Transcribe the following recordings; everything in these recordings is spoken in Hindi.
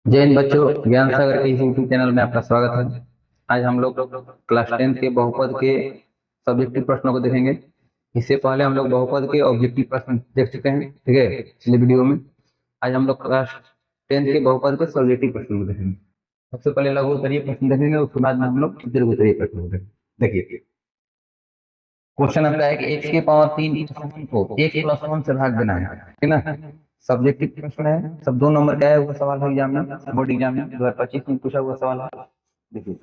जय हिंद बच्चों, ज्ञान सागर के इस यूट्यूब चैनल में आपका स्वागत है। आज हम लोग क्लास 10 के बहुपद के सब्जेक्टिव प्रश्नों को देखेंगे। इससे पहले हम लोग बहुपद के ऑब्जेक्टिव प्रश्न देख चुके हैं, ठीक है, पिछले वीडियो में। आज हम लोग क्लास 10 के बहुपद के सब्जेक्टिव प्रश्नों को देखेंगे। सबसे पहले लघु उत्तरीय प्रश्न देखेंगे, उसके बाद में हम लोग दीर्घ उत्तरीय प्रश्न को देखेंगे। देखिए, क्वेश्चन आता है कि x के पावर 3 को x प्लस 1 से भाग देना है, ठीक ना। सब्जेक्टिव प्रश्न है, सब 2 नंबर का है, वो सवाल है एग्जाम में, बोर्ड एग्जाम में 2025 में पूछा हुआ सवाल है। देखिए,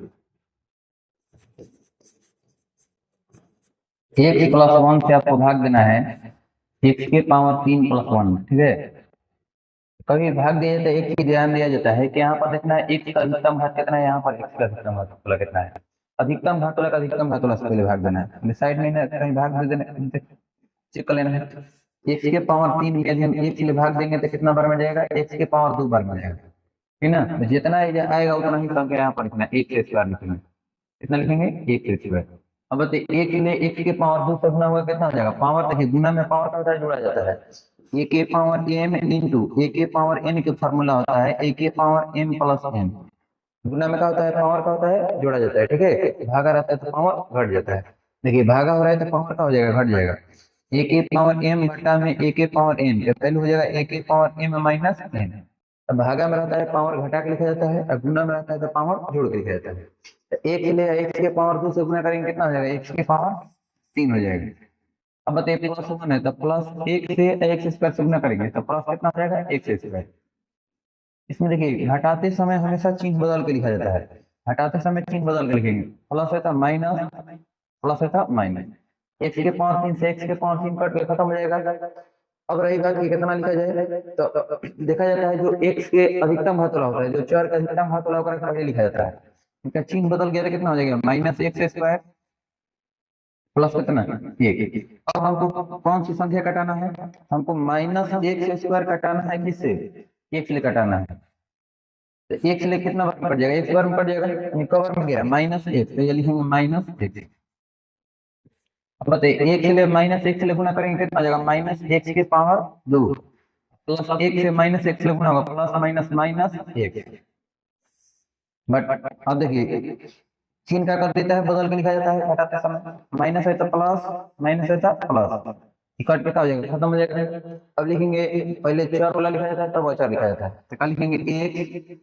x प्लस 1 से आपको भाग देना है x के पावर 3 प्लस 1, ठीक है। कभी भाग दिया जाता है, एक चीज ध्यान दिया जाता है कि यहाँ पर देखना है x का अधिकतम घात कितना है, यहाँ पर x का अधिकतम घात कितना है। अधिकतम घातों का अधिकतम घातों से पहले भाग देना है, साइड में ना कहीं भाग दे देना, चेक कर लेना है। एक्स के पावर 3 यदि हम एक से भाग देंगे तो कितना बार में जाएगा, एक्स के पावर 2 बार में जाएगा, ठीक ना। तो जितना आएगा उतना ही संख्या यहाँ पर लिखना, एक से स्क्वायर लिखना। कितना लिखेंगे, एक से स्क्वायर। अब बताइए, एक ने एक्स के पावर 2 से गुना हुआ कितना हो जाएगा, पावर। देखिए, गुना में पावर का होता है, जोड़ा जाता है। ए के पावर एम इंटू ए के पावर एन का फॉर्मूला होता है ए के पावर एम प्लस एन। गुना में क्या होता है, पावर का होता है, जोड़ा जाता है, ठीक है। भागा रहता है तो पावर घट जाता है। देखिए, भागा हो रहा है तो पावर का हो जाएगा, घट जाएगा। ए के पावर एम घटा में ए के पावर एन, पहले हो जाएगा ए के पावर एम माइनस एन। अब भागा में रहता है पावर घटा के लिखा जाता है, और गुना में रहता है तो पावर जोड़ के लिखा जाता है। तो एक के लिए एक्स के पावर 2 से गुना करेंगे, कितना हो जाएगा, एक्स के पावर 3 हो जाएगा। अब बताइए, प्लस 1 है तो प्लस एक से एक्स स्क्वायर से गुना करेंगे तो प्लस कितना हो जाएगा, एक्स स्क्वायर। इसमें देखिए, घटाते समय हमेशा चिन्ह बदल के लिखा जाता है। हटाते समय चिन्ह बदल के लिखेंगे, प्लस है तो माइनस, प्लस है तो माइनस। एक्स के पावर 3 से एक्स के पावर 3 कट के खत्म हो जाएगा। अब रही बात कि कितना लिखा जाए, तो देखा जाता है जो एक्स के अधिकतम घात वाला होता है, जो चर का अधिकतम घात वाला होता है, पहले लिखा जाता है। इनका चिन्ह बदल गया तो कितना हो जाएगा, माइनस एक्स स्क्वायर प्लस कितना, एक। अब हमको कौन सी संख्या कटाना है, हमको माइनस एक्स स्क्वायर कटाना है, किससे, एक से कटाना है। तो एक से कितना बार कट जाएगा, एक बार में कट जाएगा, कवर में गया माइनस एक, तो ये लिखेंगे माइनस एक। अब बताइए, एक से ले माइनस एक से गुना करेंगे, कितना आ जाएगा, माइनस एक्स के पावर 2 प्लस एक से माइनस एक से गुना होगा, प्लस माइनस माइनस एक। बट अब देखिए, चिन्ह क्या कर देता है, बदल के लिखा जाता है घटाते समय। माइनस है तो प्लस, माइनस है तो प्लस, कट के क्या हो जाएगा, खत्म हो जाएगा। अब लिखेंगे, पहले चार वाला लिखा जाता है तब चार लिखा जाता है, तो क्या लिखेंगे, एक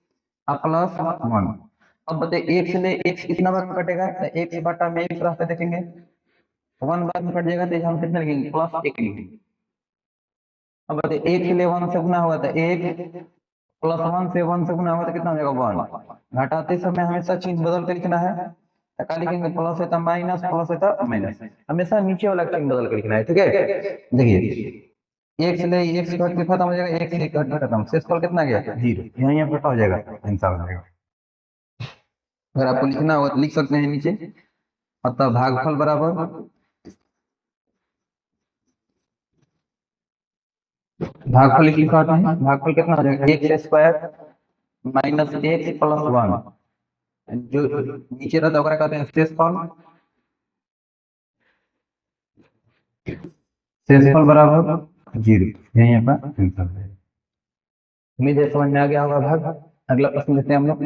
प्लस 1। अब बताइए, एक से ले एक्स कितना बार में कटेगा, तो एक बटा में एक रास्ते देखेंगे, 1 बार में कट जाएगा, तो हम कितना लिखेंगे, प्लस एक लिखेंगे। अब बताइए, एक से ले 1 से गुना हुआ था, एक प्लस 1 से 1 से गुना हुआ तो कितना हो जाएगा, 1। घटाते समय हमेशा चिन्ह बदल के लिखना है, तो क्या लिखेंगे, प्लस है तो माइनस, प्लस है तो माइनस, हमेशा नीचे वाला चिन्ह बदल के लिखना है, ठीक है। देखिए, एक से ले एक से घट के खत्म हो जाएगा, एक से घट के खत्म, शेषफल कितना गया, 0। यहाँ पर हो जाएगा, आंसर हो जाएगा। अगर आपको लिखना हो तो लिख सकते हैं नीचे, अतः भागफल बराबर भागफल लिखा होता है, भागफल कितना हो जाएगा, x square minus x plus 1। जो नीचे रहता है कहते हैं शेषफल। शेषफल बराबर 0, यही आपका आंसर है। उम्मीद है समझ में आ गया होगा भाग। अगला प्रश्न लेते हैं हम लोग।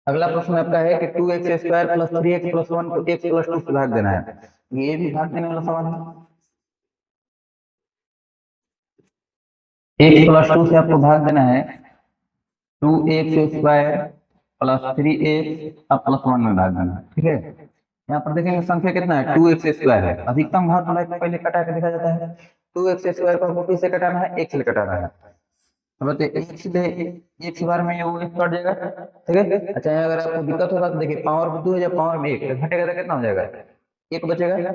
अगला प्रश्न आपका है कि 2x square plus 3x plus 1 को x प्लस 2 से भाग देना है। ये भी भाग देने वाला सवाल है। x प्लस 2 से आपको भाग देना है 2x square plus 3x plus 1 में भाग देना है, ठीक है। यहाँ पर देखेंगे संख्या कितना है, 2x स्क्वायर है, अधिकतम घात वाला पहले कटा के देखा जाता है। 2x स्क्वायर को हमको किससे कटाना है, x से कटाना है। बताइए, x बार में ये वो x कट जाएगा, ठीक है। अच्छा, अगर आपको दिक्कत होगा तो देखिए, पावर 2 है या पावर में 1 घटेगा तो कितना हो जाएगा, 1 बचेगा,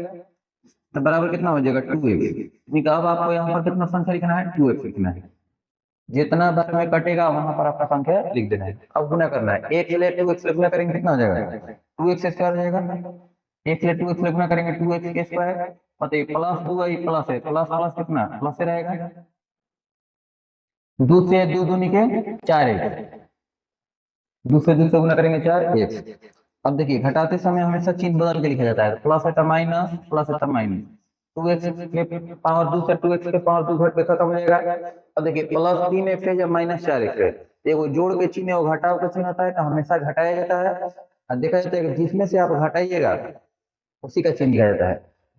तो बराबर कितना हो जाएगा, 2x। अब आपको यहाँ पर कितना संख्या लिखना है, 2x लिखना है। जितना बार में कटेगा वहां पर आपका संख्या लिख देना है। अब गुना करना है, एक से 2x गुना करेंगे कितना हो जाएगा, 2x स्क्वायर हो जाएगा। एक से 2x गुना करेंगे 2x स्क्वायर, बताइए प्लस 2 है, प्लस है, प्लस प्लस कितना प्लस से रहेगा, 2 से 2 दूनी के 4x, 2 से 2 से गुना करेंगे 4x। अब देखिए, घटाते समय हमेशा चिन्ह बदल के लिखा जाता है, प्लस है तो माइनस, प्लस है तो माइनस। 2x के पावर 2 से 2x के पावर 2 घट के खत्म हो जाएगा। अब देखिए प्लस 3x है या माइनस 4x है, वो जोड़ के चिन्ह है वो घटाव का चिन्ह होता है, तो हमेशा घटाया जाता है। और देखा जाता है कि जिसमें से आप घटाइएगा उसी का चिन्ह दिया जाता है।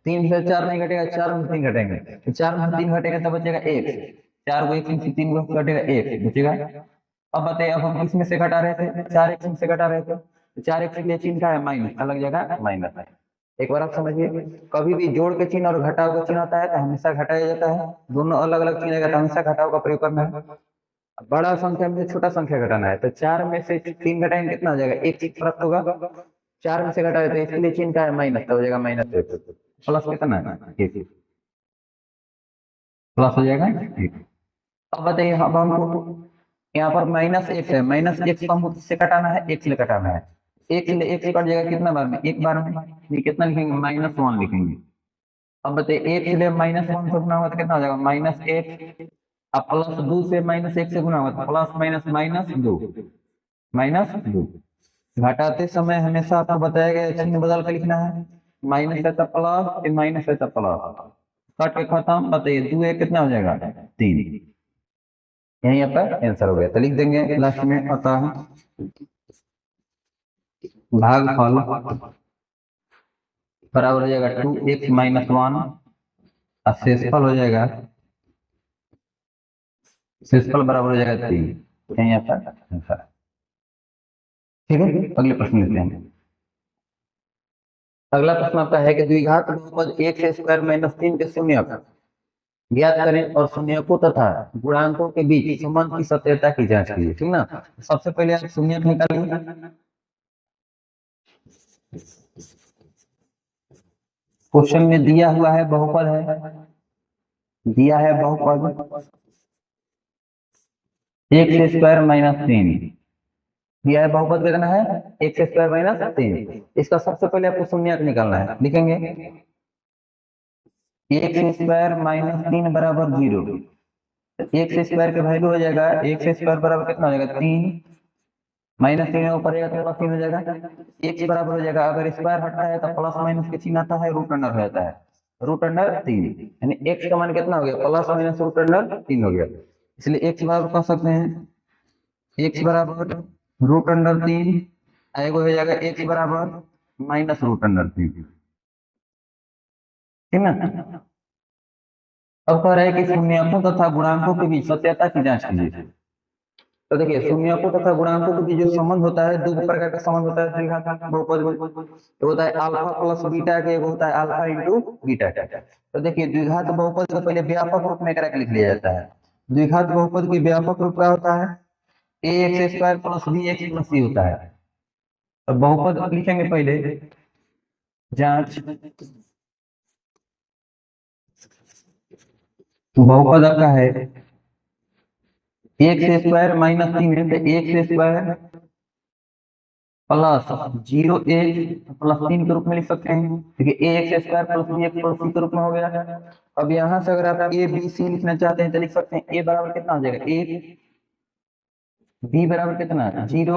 3 से 4 नहीं घटेगा, 4 में 3 घटेंगे, तो 4 में 3 घटेगा तब बचेगा 1, 4 को 1 से 3 को घटेगा 1 बचेगा। अब बताइए अब हम किसमें से घटा रहे थे, 4x में से घटा रहे थे, तो 4x के लिए चिन्ह का है माइनस, अलग जगह माइनस है। एक बार आप समझिए, कभी भी जोड़ के चिन्ह और घटाव का चिन्ह आता है तो हमेशा घटाया जाता है, दोनों अलग अलग चिन्ह है तो हमेशा घटाव का प्रयोग करना है। बड़ा संख्या में से छोटा संख्या घटाना है, तो 4 में से 3 घटाएंगे कितना हो जाएगा, 1 प्राप्त होगा। 4 में से घटाए तो इसके लिए चिन्ह का है माइनस, तो हो जाएगा माइनस प्लस कितना है, प्लस हो जाएगा। अब बताइए अब हमको यहाँ पर -1 है, -1 को हमको किससे घटाना है, 1 से घटाना है। 1 से 1 कट जाएगा कितना बार में, एक बार में, ये कितना लिखेंगे, -1 लिखेंगे। अब बताइए 1 से -1 से गुना हुआ तो कितना हो जाएगा, -1, अब +2 से -1 से गुना हुआ तो प्लस माइनस -2, -2। घटाते समय हमेशा आपको बताया गया चिन्ह बदल कर लिखना है, माइनस है तो प्लस, फिर माइनस है तो प्लस, कट के खत्म। बताइए 2 1 कितना हो जाएगा, 3। यही आपका आंसर हो गया, तो लिख देंगे लास्ट में अतः भागफल बराबर हो जाएगा 2x - 1 और शेषफल हो जाएगा, शेषफल बराबर हो जाएगा 3। यही आपका आंसर। ठीक है, अगले प्रश्न लेते हैं। अगला प्रश्न आपका है कि द्विघात बहुपद x² - 3 के शून्यक ज्ञात करें और शून्यकों तथा गुणांकों के बीच संबंध की सत्यता की जांच कीजिए। ठीक ना, सबसे पहले आप शून्यक निकालिए। क्वेश्चन में दिया हुआ है बहुपद है, दिया है बहुपद x² - 3, दिया है बहुपद कितना है, x² - 3। इसका सबसे पहले आपको शून्यक निकालना है, लिखेंगे x² - 3 बराबर 0। x² का वैल्यू हो जाएगा, x² बराबर कितना हो जाएगा, 3, -3 ऊपर रहेगा तो +3 हो जाएगा। x बराबर हो जाएगा, अगर स्क्वायर हटता है तो प्लस माइनस के चिन्ह आता है, रूट अंडर हो जाता है, रूट अंडर 3, यानी x का मान कितना हो गया, प्लस माइनस रूट अंडर 3 हो गया। इसलिए x बराबर कह सकते हैं, x बराबर रूट अंडर 3, आएगा हो जाएगा x बराबर माइनस रूट अंडर 3। ठीक ना, अब कह रहे हैं कि शून्यकों तथा गुणांकों के बीच सत्यता की जांच कीजिए। तो देखिए शून्यकों तथा गुणांकों के बीच जो संबंध होता है, दो प्रकार का संबंध होता है द्विघात बहुपद में, तो होता है अल्फा प्लस बीटा के, एक होता है अल्फा इंटू बीटा का। तो देखिए द्विघात बहुपद को पहले व्यापक रूप में करके लिख लिया जाता है। द्विघात बहुपद की व्यापक रूप क्या होता है, ax² + bx + c होता है। तो बहुपद लिखेंगे पहले, जांच बहुपद आपका है x² - 3 है, तो x² प्लस 0 1 प्लस 3 के रूप में लिख सकते हैं, देखिए ax² + bx + c के रूप में हो गया। अब यहाँ से अगर आप a b c लिखना चाहते हैं तो लिख सकते हैं, a बराबर कितना हो जाएगा 1, b बराबर कितना 0,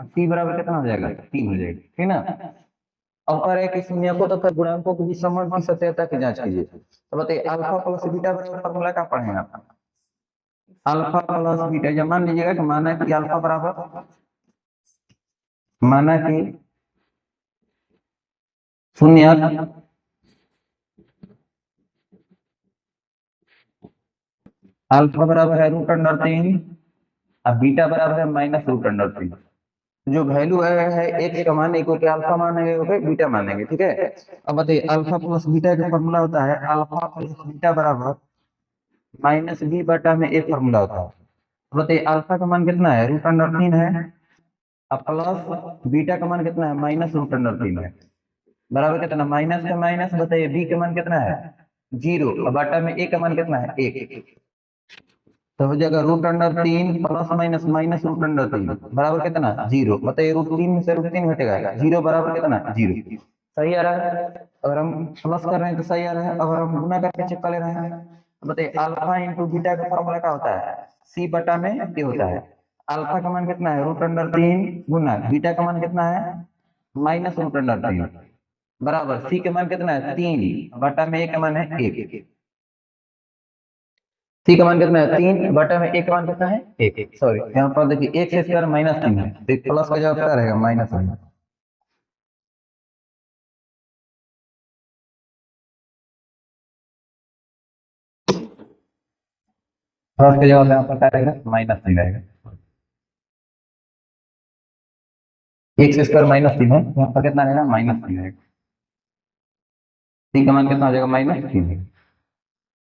c बराबर कितना हो जाएगा 3 हो जाएगा। ठीक ना, अब कह रहे हैं कि शून्यकों तथा गुणांकों के बीच संबंध की सत्यता की जांच कीजिए। तो बताइए अल्फा प्लस बीटा बराबर फॉर्मूला क्या पढ़ेंगे आप, अल्फा प्लस बीटा, जब मान लीजिएगा कि माना कि अल्फा बराबर, माना कि शून्य अल्फा बराबर है रूट अंडर 3 और बीटा बराबर है माइनस रूट अंडर 3। जो वैल्यू है एक्स का मानेंगे क्योंकि अल्फा मानेंगे ओके बीटा मानेंगे। ठीक है, अब बताइए अल्फा प्लस बीटा का फॉर्मूला होता है अल्फा प्लस बीटा बराबर -b बटा में एक फॉर्मूला होता है। बताइए अल्फा का मान कितना है, रूट अंडर 3 है, अब प्लस बीटा का मान कितना है, माइनस रूट अंडर 3 है, बराबर कितना, माइनस का माइनस। बताइए बी का मान कितना है 0 और बटा में ए का मान कितना है 1, तो हो जाएगा root under 3 plus minus minus root under 3 बराबर कितना 0। बताइए रूट 3 में से रूट 3 घटेगा, 0 बराबर कितना 0। सही आ रहा है, अगर हम प्लस कर रहे हैं तो सही आ रहा है, अगर हम गुना करके चेक कर ले रहे हैं तो बताइए अल्फा इंटू बीटा का फॉर्मूला क्या होता है, सी बटा में ए होता है। अल्फा का मान कितना है रूट अंडर 3 गुना बीटा का मान कितना है माइनस रूट अंडर 3। बराबर सी के मान कितना है 3 बटा में ए के मान है 1। सी का मान कितना है 3 बटा में ए का मान कितना है 1। सॉरी यहाँ पर देखिए 1 से स्क्वायर -3 है तो प्लस का जवाब क्या रहेगा माइनस रहेगा। प्लस का जवाब यहाँ पर क्या रहेगा -3 रहेगा। 1 से स्क्वायर -3 है यहाँ पर कितना रहेगा -3 रहेगा। सी का मान कितना हो जाएगा -3।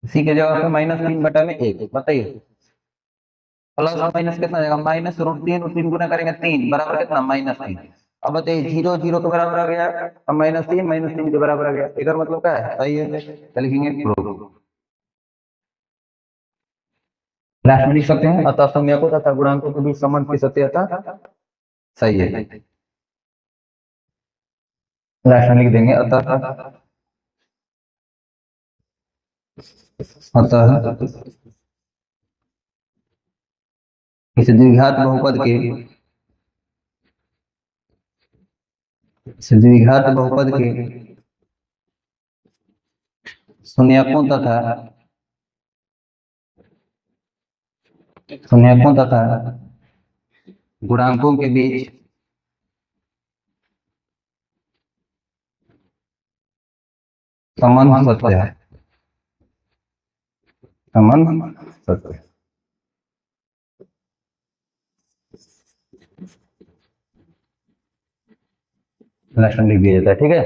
सी के जवाब पे -3 बटा में 1 बताइए प्लस माइनस कितना आ जाएगा -√3 गुना करेंगे 3 बराबर कितना -3। अब बताइए 0 0 के बराबर आ गया अब -3 के बराबर आ गया इधर मतलब क्या है सही है तो लिखेंगे प्रूव। लास्ट में लिख सकते हैं अतः संज्ञकों तथा गुणांकों के बीच संबंध की सत्यता सही है। लास्ट में लिख देंगे अतः इस द्विघात बहुपद के शून्यकों तथा गुणांकों के बीच संबंध सत्य है। संबंध सत्य है। लक्षण लिख दिया जाता है ठीक है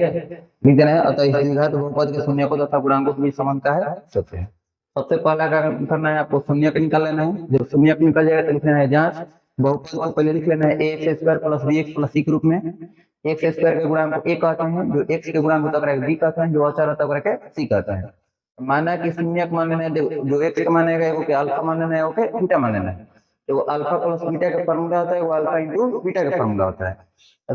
लिख देना है अतः इस द्विघात बहुपद के शून्यकों तथा गुणांकों के बीच संबंध का है सत्य है। सबसे पहला क्या करना है आपको शून्यक निकाल लेना है जब शून्यक निकल जाएगा तो लिख लेना है जांच बहुपद को पहले लिख लेना है a² + bx + c के रूप में। x² के गुणांक को a कहते हैं जो x के गुणांक होता है b कहते हैं जो अचर होता है c कहता है। माना कि शून्यक मान लेना है जो x का मानेगा वो क्या अल्फा मान लेना है ओके बीटा मान लेना है तो अल्फा + बीटा का फार्मूला होता है वो अल्फा × बीटा का फार्मूला होता है।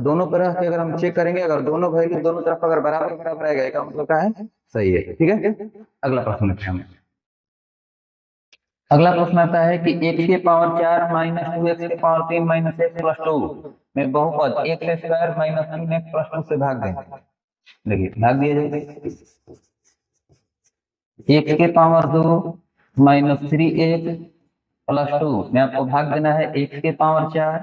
दोनों तरह के अगर हम चेक करेंगे अगर दोनों वैल्यू दोनों तरफ अगर बराबर बराबर आएगा इसका मतलब क्या है सही है ठीक है। अगला प्रश्न देखते हैं। अगला प्रश्न आता है कि x के पावर 4 -2x के पावर 3 -x + 2 में बहुपद x² - 3x + 2 से भाग दें। देखिए भाग दिया जाए x के पावर 2 -3x + 2 में आपको भाग देना है x के पावर 4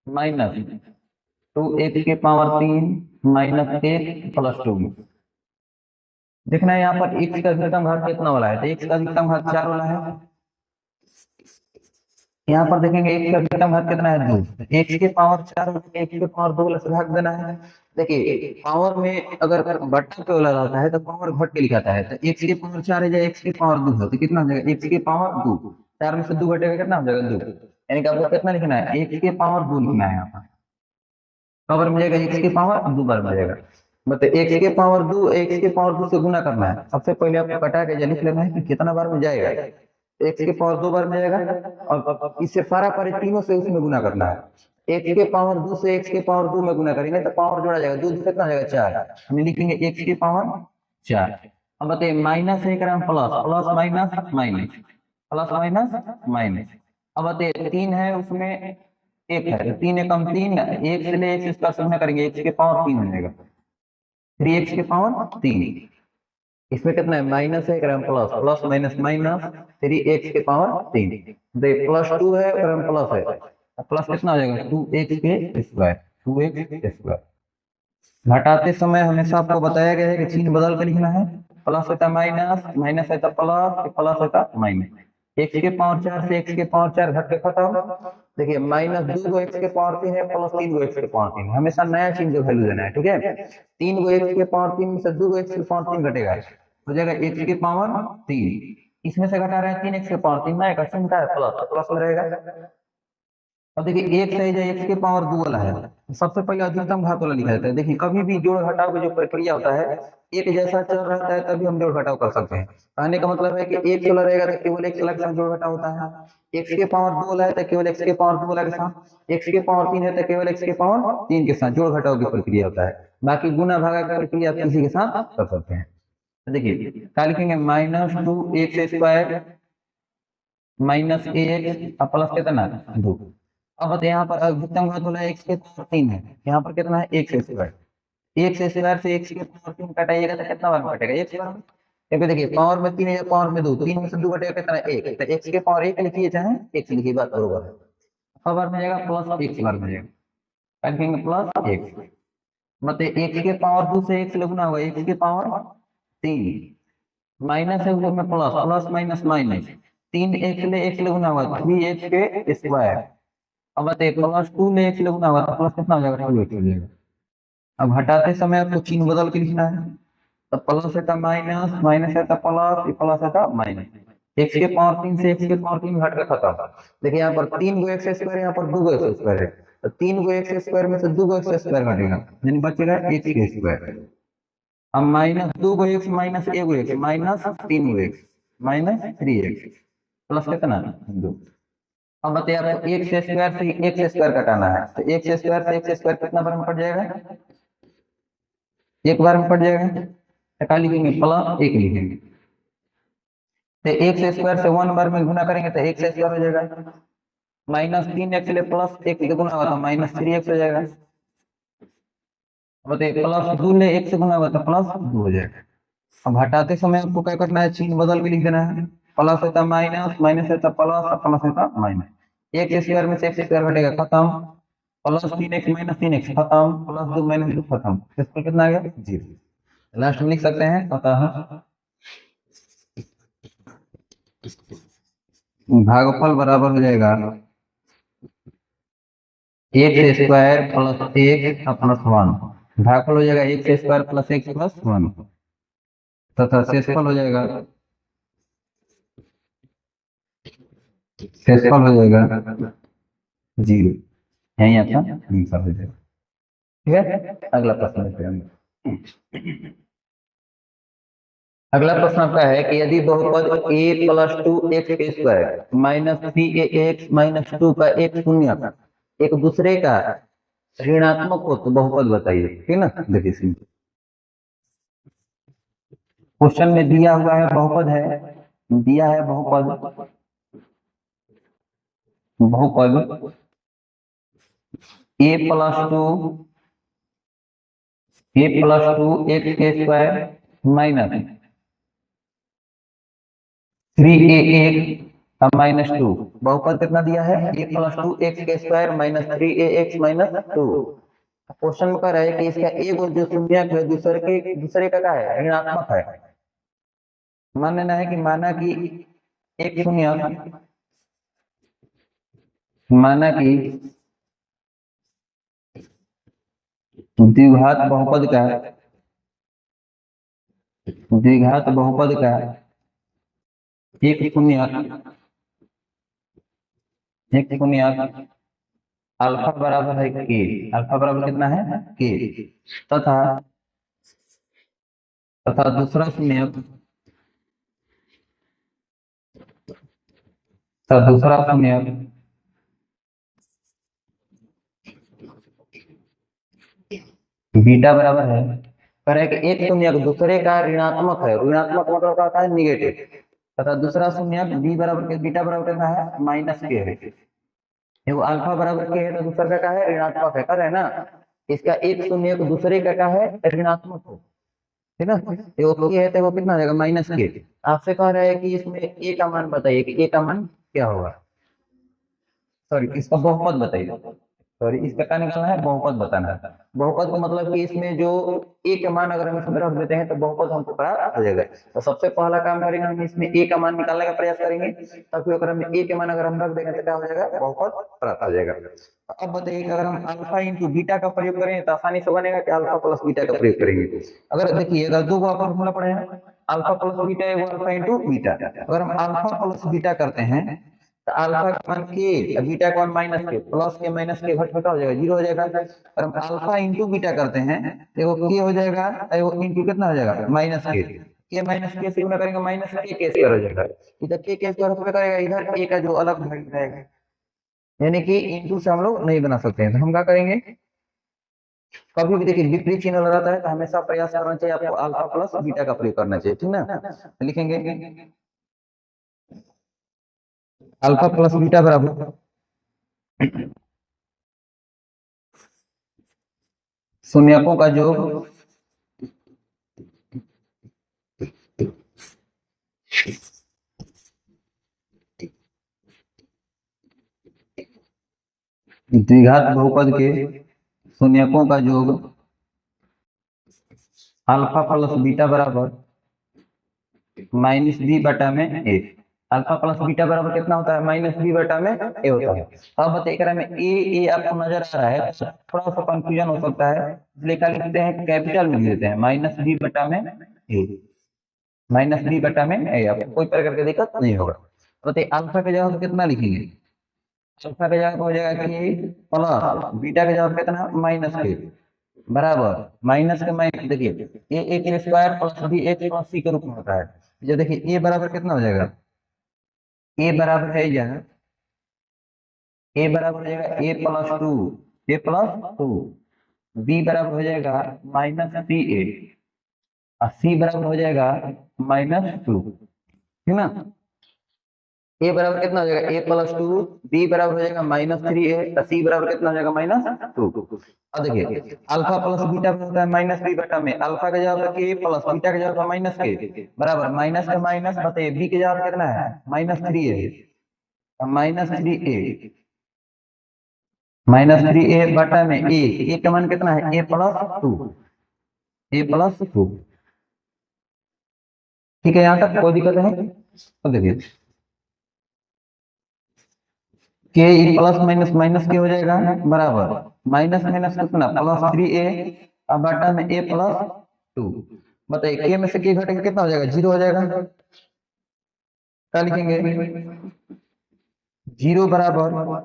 -2x के पावर 3 -x + 2 में। देखना है यहाँ पर x का अधिकतम घात कितना वाला है तो x का अधिकतम घात 4 वाला है। यहाँ पर देखेंगे x का अधिकतम घात कितना है 2 x के पावर 4 x के पावर 2 वाला से भाग देना है। देखिए पावर में अगर बटा पे वाला रहता है तो पावर घट के लिखाता है तो x के पावर 4 है या x के पावर 2 है तो कितना हो जाएगा x के पावर 2 4 में से 2 घटेगा कितना हो जाएगा 2 यानी कि आपको कितना लिखना है x के पावर 2 लिखना है। यहाँ पर पावर मिलेगा x के पावर 2 बार मिलेगा मतलब x के पावर 2 x के पावर 2 से गुना करना है। सबसे पहले आपको कटा के लिख लेना है कि कितना बार में जाएगा x के पावर 2 बार में जाएगा और इससे पारा पारी तीनों से उसमें गुना करना है। x के पावर 2 से x के पावर 2 में गुना करेंगे तो पावर जोड़ा जाएगा 2 कितना हो जाएगा 4 हम लिखेंगे x के पावर 4। अब बताइए माइनस है करें plus plus minus minus plus minus minus. अब बताइए 3 है उसमें 1 है तो 3 एकम 3 1 से ले x इसका गुना करेंगे x के पावर 3 हो जाएगा 3x के पावर 3। इसमें कितना है माइनस है gram plus plus minus minus 3x के पावर 3 दे +2 है ग्राम प्लस है प्लस कितना हो जाएगा 2x के स्क्वायर 2x²। घटाते समय हमेशा आपको बताया गया है कि चिन्ह बदल कर लिखना है प्लस है माइनस माइनस है प्लस प्लस है माइनस। x के पावर 4 से x के पावर 4 घट के खत्म। देखिए -2 को x के पावर 3 है प्लस 3 को x के पावर 3 हमेशा नया चिन्ह जो वैल्यू देना है ठीक है। 3 को x के पावर 3 में से 2 को x के पावर 3 घटेगा हो जाएगा x के पावर 3 इसमें से घटा रहे हैं 3x के पावर 3 ना एक चिन्ह का है प्लस प्लस में रहेगा। अब देखिए एक सही है x के पावर 2 वाला है सबसे पहले अधिकतम घात वाला लिखा जाता है। देखिए कभी भी जोड़ घटाव की जो प्रक्रिया होता है एक जैसा चल रहा है तभी हम जोड़ घटाव कर सकते हैं। कहने का मतलब है कि एक वाला रहेगा तो केवल x के साथ जोड़ घटाव होता है x के पावर 2 वाला है तो केवल x के पावर 2 वाला के साथ x के पावर 3 है तो केवल x के पावर 3 के साथ जोड़ घटाव की प्रक्रिया होता है। बाकी गुना भागा की प्रक्रिया आप किसी के साथ कर सकते हैं। देखिए क्या लिखेंगे -2x² -ax प्लस कितना 2। अब यहाँ पर अधिकतम घात वाला x के पावर 3 है यहाँ पर कितना है x²। एक्स स्क्वायर से एक्स के पावर 3 घटाइएगा तो कितना बार में कटेगा? एक बार में। क्योंकि देखिए पावर में 3 है, पावर में 2, 3 में से 2 घटेगा कितना? एक। तो एक्स के पावर 1 लिखिए चाहे एक्स लिखिए, बात बरोबर है। पावर में जाएगा प्लस एक्स बार में जाएगा, लिखेंगे प्लस एक्स। मतलब एक्स के पावर 2 से एक्स लिखना होगा, एक्स के पावर 3 माइनस है ऊपर में plus, plus minus minus, 3 x ले एक्स लिखना होगा 3 एक्स के स्क्वायर। अब बताइए प्लस 2 ले एक्स लिखना होगा तो प्लस कितना हो जाएगा? 2 एक्स हो जाएगा। अब हटाते समय आपको चिन्ह बदल के लिखना है, तो प्लस है तो माइनस, माइनस है तो प्लस, प्लस है तो माइनस। एक्स के पावर 3 से एक्स के पावर 3 घट के खत्म। देखिए यहाँ पर 3 गो एक्स स्क्वायर, यहाँ पर 2 गो एक्स स्क्वायर है, तो 3 गो एक्स स्क्वायर में से 2 गो एक्स स्क्वायर घटेगा, यानी बचेगा एक्स के स्क्वायर। अब माइनस 2 गो एक्स माइनस 1 गो एक्स माइनस 3 गो एक्स माइनस 3 एक्स प्लस कितना? 2। अब बताइए आपको एक्स स्क्वायर से एक्स स्क्वायर घटाना है, तो एक्स स्क्वायर से एक्स स्क्वायर कितना बार में कट जाएगा? एक बार में कट जाएगा। तो क्या लिखेंगे? प्लस 1 लिखेंगे। तो एक्स स्क्वायर से 1 बार में गुना करेंगे तो एक्स स्क्वायर हो जाएगा, माइनस 3 एक्स ले प्लस 1 गुना हुआ तो माइनस 3 एक्स हो जाएगा। बताइए प्लस 2 ले एक्स गुना हुआ तो प्लस 2 हो जाएगा। अब हटाते समय आपको क्या करना है? चिन्ह बदल के लिख देना है, प्लस है तो माइनस, माइनस है तो प्लस, प्लस है तो माइनस। एक्स स्क्वायर में से एक्स स्क्वायर घटेगा, खत्म। प्लस 3 एक्स माइनस 3 एक्स खत्म, प्लस 2 माइनस 2 खत्म, इसमें कितना आ गया? 0। लास्ट में लिख सकते हैं अतः भागफल बराबर हो जाएगा x square plus x plus 1। भागफल हो जाएगा x square plus x plus 1 तथा शेषफल हो जाएगा, शेषफल हो जाएगा 0। यही आपका आंसर हो जाएगा। ठीक है, अगला प्रश्न देखते हैं। अगला प्रश्न आपका है कि यदि बहुपद a प्लस 2x के स्क्वायर माइनस 3ax माइनस 2 का एक शून्य एक दूसरे का ऋणात्मक हो तो बहुपद बताइए। ठीक है ना, देखिए क्वेश्चन में दिया हुआ है बहुपद है, दिया है बहुपद, बहुपद a प्लस टू एक्स के स्क्वायर माइनस 3a माइनस 2। बहुपद कितना दिया है? a+2x के square minus 3ax minus 2। Question में कह रहा है कि इसका एक जो शून्यक है दूसरे का क्या है? ऋणात्मक है। मान लेना है कि माना कि एक शून्यक, माना कि द्विघात बहुपद का, द्विघात बहुपद का एक शून्यक, एक शून्यक अल्फा बराबर है के, अल्फा बराबर कितना है? के, तथा तथा दूसरा शून्यक, तथा दूसरा शून्यक बीटा बराबर है, कह रहे कि एक शून्यक दूसरे का ऋणात्मक है, ऋणात्मक मतलब क्या होता है? निगेटिव। तथा दूसरा शून्यक बी बराबर के, बीटा बराबर कितना है? माइनस के है। एगो अल्फा बराबर के है तो दूसरा का क्या है? ऋणात्मक है, कर रहे हैं ना। इसका एक शून्यक दूसरे का क्या है? ऋणात्मक हो, ठीक है ना। एगो के है तो वो कितना हो जाएगा? माइनस के। आपसे कह रहा है कि इसमें ए का मान बताइए कि ए का मान क्या होगा? सॉरी, इसका बहुपद बताइए। सॉरी, इसका क्या निकालना है? बहुपद बताना है। बहुपद का मतलब कि इसमें जो ए का मान अगर हम इसमें रख देते हैं तो बहुपद हमको प्राप्त हो जाएगा। तो सबसे पहला काम करेंगे हम इसमें ए का मान निकालने का प्रयास करेंगे, ताकि अगर हम ए के मान अगर हम रख देंगे तो क्या हो जाएगा? बहुपद प्राप्त हो जाएगा। अब बताइए अगर हम अल्फा इंटू बीटा का प्रयोग करें तो आसानी से बनेगा कि अल्फा प्लस बीटा का प्रयोग करेंगे। अगर देखिए अगर दो को फॉर्मूला पढ़े हैं, अल्फा प्लस बीटा एगो अल्फा इंटू बीटा, अगर हम अल्फा प्लस बीटा करते हैं तो अल्फा का मान के, बीटा का मान माइनस के, प्लस के माइनस के घट घटा हो जाएगा, 0 हो जाएगा। और हम अल्फा इंटू बीटा करते हैं तो वो के हो जाएगा, वो इंटू कितना हो जाएगा? माइनस के माइनस के से गुना करेंगे माइनस के स्क्वायर हो जाएगा। इधर के स्क्वायर होकर करेगा, इधर ए का जो अलग भाग रहेगा, यानी कि इंटू से हम लोग नहीं बना सकते हैं। तो हम क्या करेंगे, कभी भी देखिए विपरीत चिन्ह लगाता है तो हमेशा प्रयास करना चाहिए आपको अल्फा प्लस बीटा का प्रयोग करना चाहिए, ठीक ना। लिखेंगे अल्फा प्लस बीटा बराबर शून्यकों का योग द्विघात बहुपद के शून्यकों का योग अल्फा प्लस बीटा बराबर माइनस बी बटा में ए। अल्फा प्लस बीटा बराबर कितना होता है? माइनस बी बटा में ए होता है। अब बताइए में ए आपको नजर आ रहा है, थोड़ा सा कंफ्यूजन हो सकता है, इसलिए क्या लिखते हैं? कैपिटल में लिख देते हैं माइनस बी बटा में ए। माइनस बी बटा में ए, आपको कोई प्रकार की दिक्कत नहीं होगा। बताइए अल्फा के जगह कितना लिखेंगे? अल्फा के जगह हो जाएगा कि प्लस, बीटा के जगह कितना? माइनस के बराबर माइनस के माइनस, देखिए ए के स्क्वायर प्लस बी ए प्लस सी के रूप में होता है। जो देखिए ए बराबर कितना हो जाएगा? ए बराबर है यहाँ, ए बराबर हो जाएगा ए प्लस टू, ए प्लस टू। बी बराबर हो जाएगा माइनस सी ए, और सी बराबर हो जाएगा माइनस टू, ठीक ना? ए बराबर कितना हो जाएगा? ए प्लस टू। बी बराबर हो जाएगा माइनस थ्री ए, सी बराबर कितना हो जाएगा? Minus two. अब देखिए अल्फा प्लस बीटा होता है माइनस बी बटा में, अल्फा का जगह के प्लस बीटा का जगह माइनस के बराबर माइनस का माइनस, बताइए बी के जगह कितना है? माइनस थ्री ए, माइनस थ्री ए, माइनस थ्री ए बटा में ए का मान कितना है? ए प्लस टू, ए प्लस टू। ठीक है, यहाँ तक कोई दिक्कत है? तो देखिए के प्लस माइनस माइनस के हो जाएगा बराबर माइनस माइनस कितना? प्लस थ्री ए, अब बटा में ए प्लस टू। बताइए के में से के घटेगा कितना हो जाएगा? जीरो हो जाएगा। क्या लिखेंगे? जीरो बराबर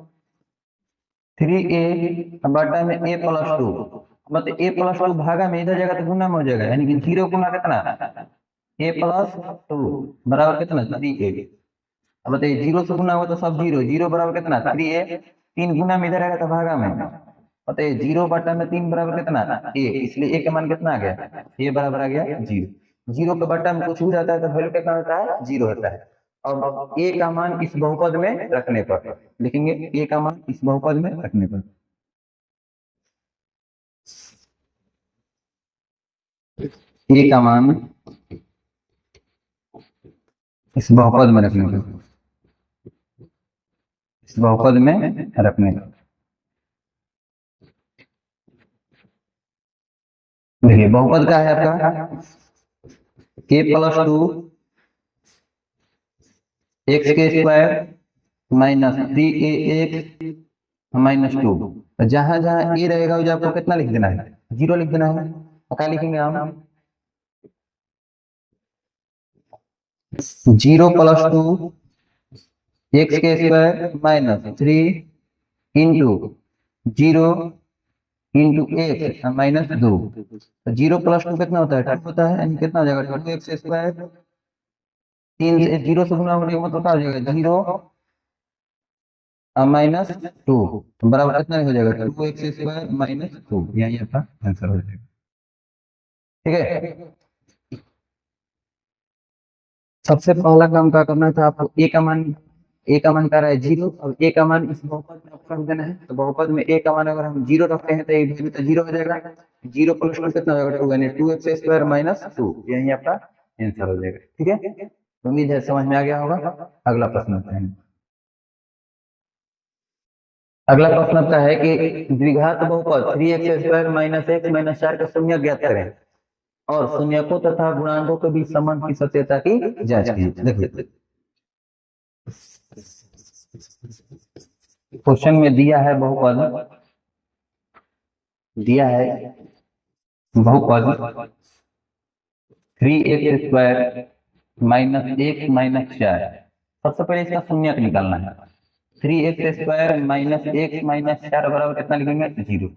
थ्री ए बटा में ए प्लस टू। मतलब ए प्लस टू भागा में इधर जाएगा तो गुना में हो जाएगा, यानी कि जीरो गुना कितना? ए प्लस टू बराबर कितना? थ्री ए। अब बताइए जीरो से गुना हुआ तो सब जीरो, जीरो बराबर कितना? थ्री ए। तीन गुना में इधर आएगा तो भागा में, बताइए जीरो बटा में तीन बराबर कितना? ए, इसलिए ए का मान कितना आ गया? ए बराबर आ गया जीरो। जीरो के बटा में कुछ भी रहता है तो वैल्यू कितना होता है? जीरो होता है। और ए का मान इस बहुपद में रखने पर लिखेंगे, ए का मान इस बहुपद में रखने पर, ए का मान इस बहुपद में रखने पर, इस बहुपद में रखने पर। देखिए बहुपद का है आपका के प्लस टू एक्स के स्क्वायर माइनस थ्री ए एक्स माइनस टू। जहां जहां ए रहेगा उसे आपको कितना लिख देना है? जीरो लिख देना है। क्या लिखेंगे हम? जीरो प्लस टू एक्स के square minus three into zero into x minus दो। तो जीरो प्लस टू कितना होता है? टू होता है, यानी कितना हो जाएगा? टू एक्स स्क्वायर, तीन से जीरो से गुना होने का मतलब क्या हो जाएगा? जीरो माइनस टू बराबर कितना हो जाएगा? Two x square minus two. यही आपका आंसर हो जाएगा। ठीक है, सबसे पहला काम क्या करना था आपको? ए का मान, ए का मान क्या रहा है? जीरो। और ए का मान इस बहुपद में आपको रख देना है। तो बहुपद में ए का मान अगर हम जीरो रखते हैं तो ये वैल्यू तो जीरो हो जाएगा। जीरो प्लस टू कितना हो जाएगा? टू, यानी two x square minus two. यही आपका आंसर हो जाएगा। ठीक है, उम्मीद है समझ में आ गया होगा। अगला प्रश्न होता है, अगला प्रश्न आपका है कि द्विघात बहुपद three x square minus x minus चार का शून्य ज्ञात करें और शून्यकों तथा गुणांकों के बीच संबंध की सत्यता की जांच कीजिए। देखिए क्वेश्चन में दिया है बहुपद, दिया है बहुपद three x square minus x minus चार। सबसे पहले इसका शून्यक निकालना है। Three x square minus x minus चार बराबर कितना लिखेंगे? जीरो।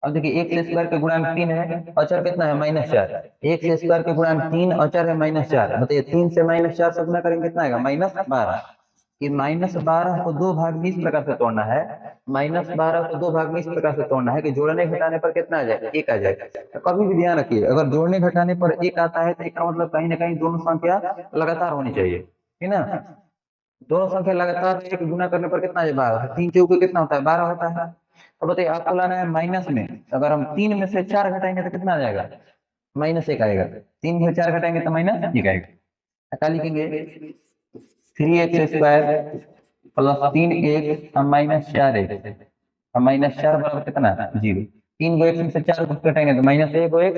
अब देखिए एक्स स्क्वायर के गुणांक तीन है, अचर कितना है? माइनस चार। एक्स स्क्वायर के गुणांक तीन, अचर है माइनस चार। बताइए तीन से माइनस चार से गुना करेंगे कितना आएगा? माइनस बारह। कि माइनस बारह को दो भाग में इस प्रकार से तोड़ना है, माइनस बारह को दो भाग में इस प्रकार से तोड़ना है कि जोड़ने घटाने पर कितना आ जाएगा? एक आ जाएगा। तो कभी भी ध्यान रखिए, अगर जोड़ने घटाने पर एक आता है तो इसका मतलब कहीं ना कहीं दोनों संख्या लगातार होनी चाहिए, ठीक ना? दोनों संख्या लगातार एक गुना करने पर कितना आ जाए? बारह। तीन चौके कितना होता है? बारह होता है। तो बताइए आपको लाना है माइनस में, अगर हम 3 में से 4 घटाएंगे तो कितना आ जाएगा? -1 आएगा। 3 में 4 घटाएंगे तो -1 आएगा। क्या लिखेंगे? 3x² + 3x -4x और -4 बराबर कितना? 0। 3 को 1 में से 4 को घटाएंगे तो -1 हो एक,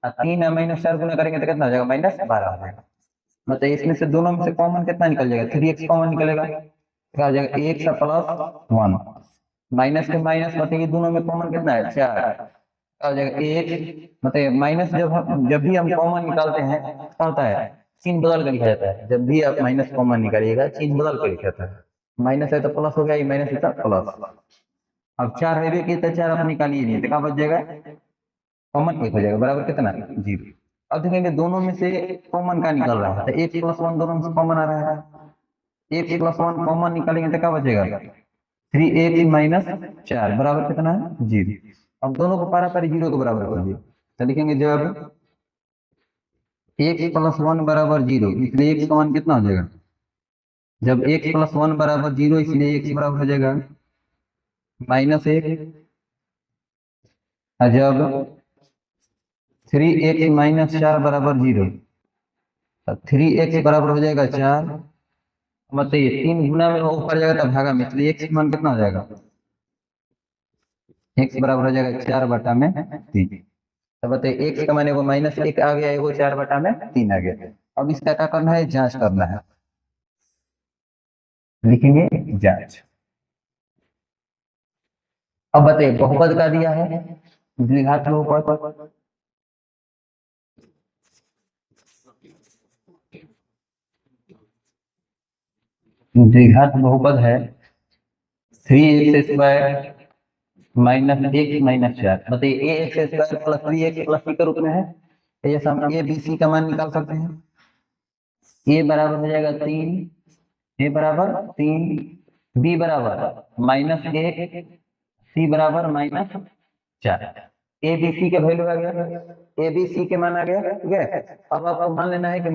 और 3 और -4 गुना करेंगे तो कितना आ जाएगा? -12 आ जाएगा। मतलब इसमें से दोनों में से कॉमन कितना निकल जाएगा? 3x कॉमन निकलेगा, क्या आ जाएगा? x + 1 माइनस के माइनस बताइए दोनों में कॉमन कितना है? 4 आ जाएगा 1। मतलब माइनस जब भी हम कॉमन निकालते हैं क्या होता है? चिन्ह बदल कर लिखा जाता है। जब भी आप माइनस कॉमन निकालिएगा चिन्ह बदल कर लिखा जाता है। माइनस है तो प्लस हो गया, ये माइनस है तो प्लस। अब 4 है भी कि तो 4 आप निकालिए नहीं तो क्या बच जाएगा? कॉमन 1 हो जाएगा, बराबर कितना? 0। अब देखेंगे दोनों में से कॉमन का निकल रहा है तो 1 + 1 दोनों में से कॉमन आ रहा है। 1 + 1 कॉमन निकालेंगे तो क्या बचेगा? 3x - 4 बराबर कितना है? 0। अब दोनों को पारा पारी 0 के बराबर कर दिए तो लिखेंगे जब x + 1 = 0, इसलिए x का मान कितना हो जाएगा? जब x + 1 = 0 इसलिए x बराबर हो जाएगा -1। और जब 3x - 4 = 0 तो 3x बराबर हो जाएगा 4। मतलब ये 3 गुना में ऊपर जाएगा तो भागा में, इसलिए x का मान कितना हो जाएगा? x बराबर हो जाएगा 4/3। तो बताइए x का मान एगो -1 आ गया, एगो 4/3 आ गया। अब इसका क्या करना है? जांच करना है। लिखेंगे जांच। अब बताइए बहुपद का दिया है, द्विघात बहुपद। द्विघात बहुपद है 3x² -1 - 4। बताइए ax² + 3x + c के रूप में है, तो जैसे हम a b c का मान निकाल सकते हैं। a बराबर हो जाएगा 3, a बराबर 3, b बराबर -1, c बराबर -4। ए बी सी का वैल्यू आ गया, ए बी सी के मान आ गया, ठीक है। अब आपको मान लेना है कि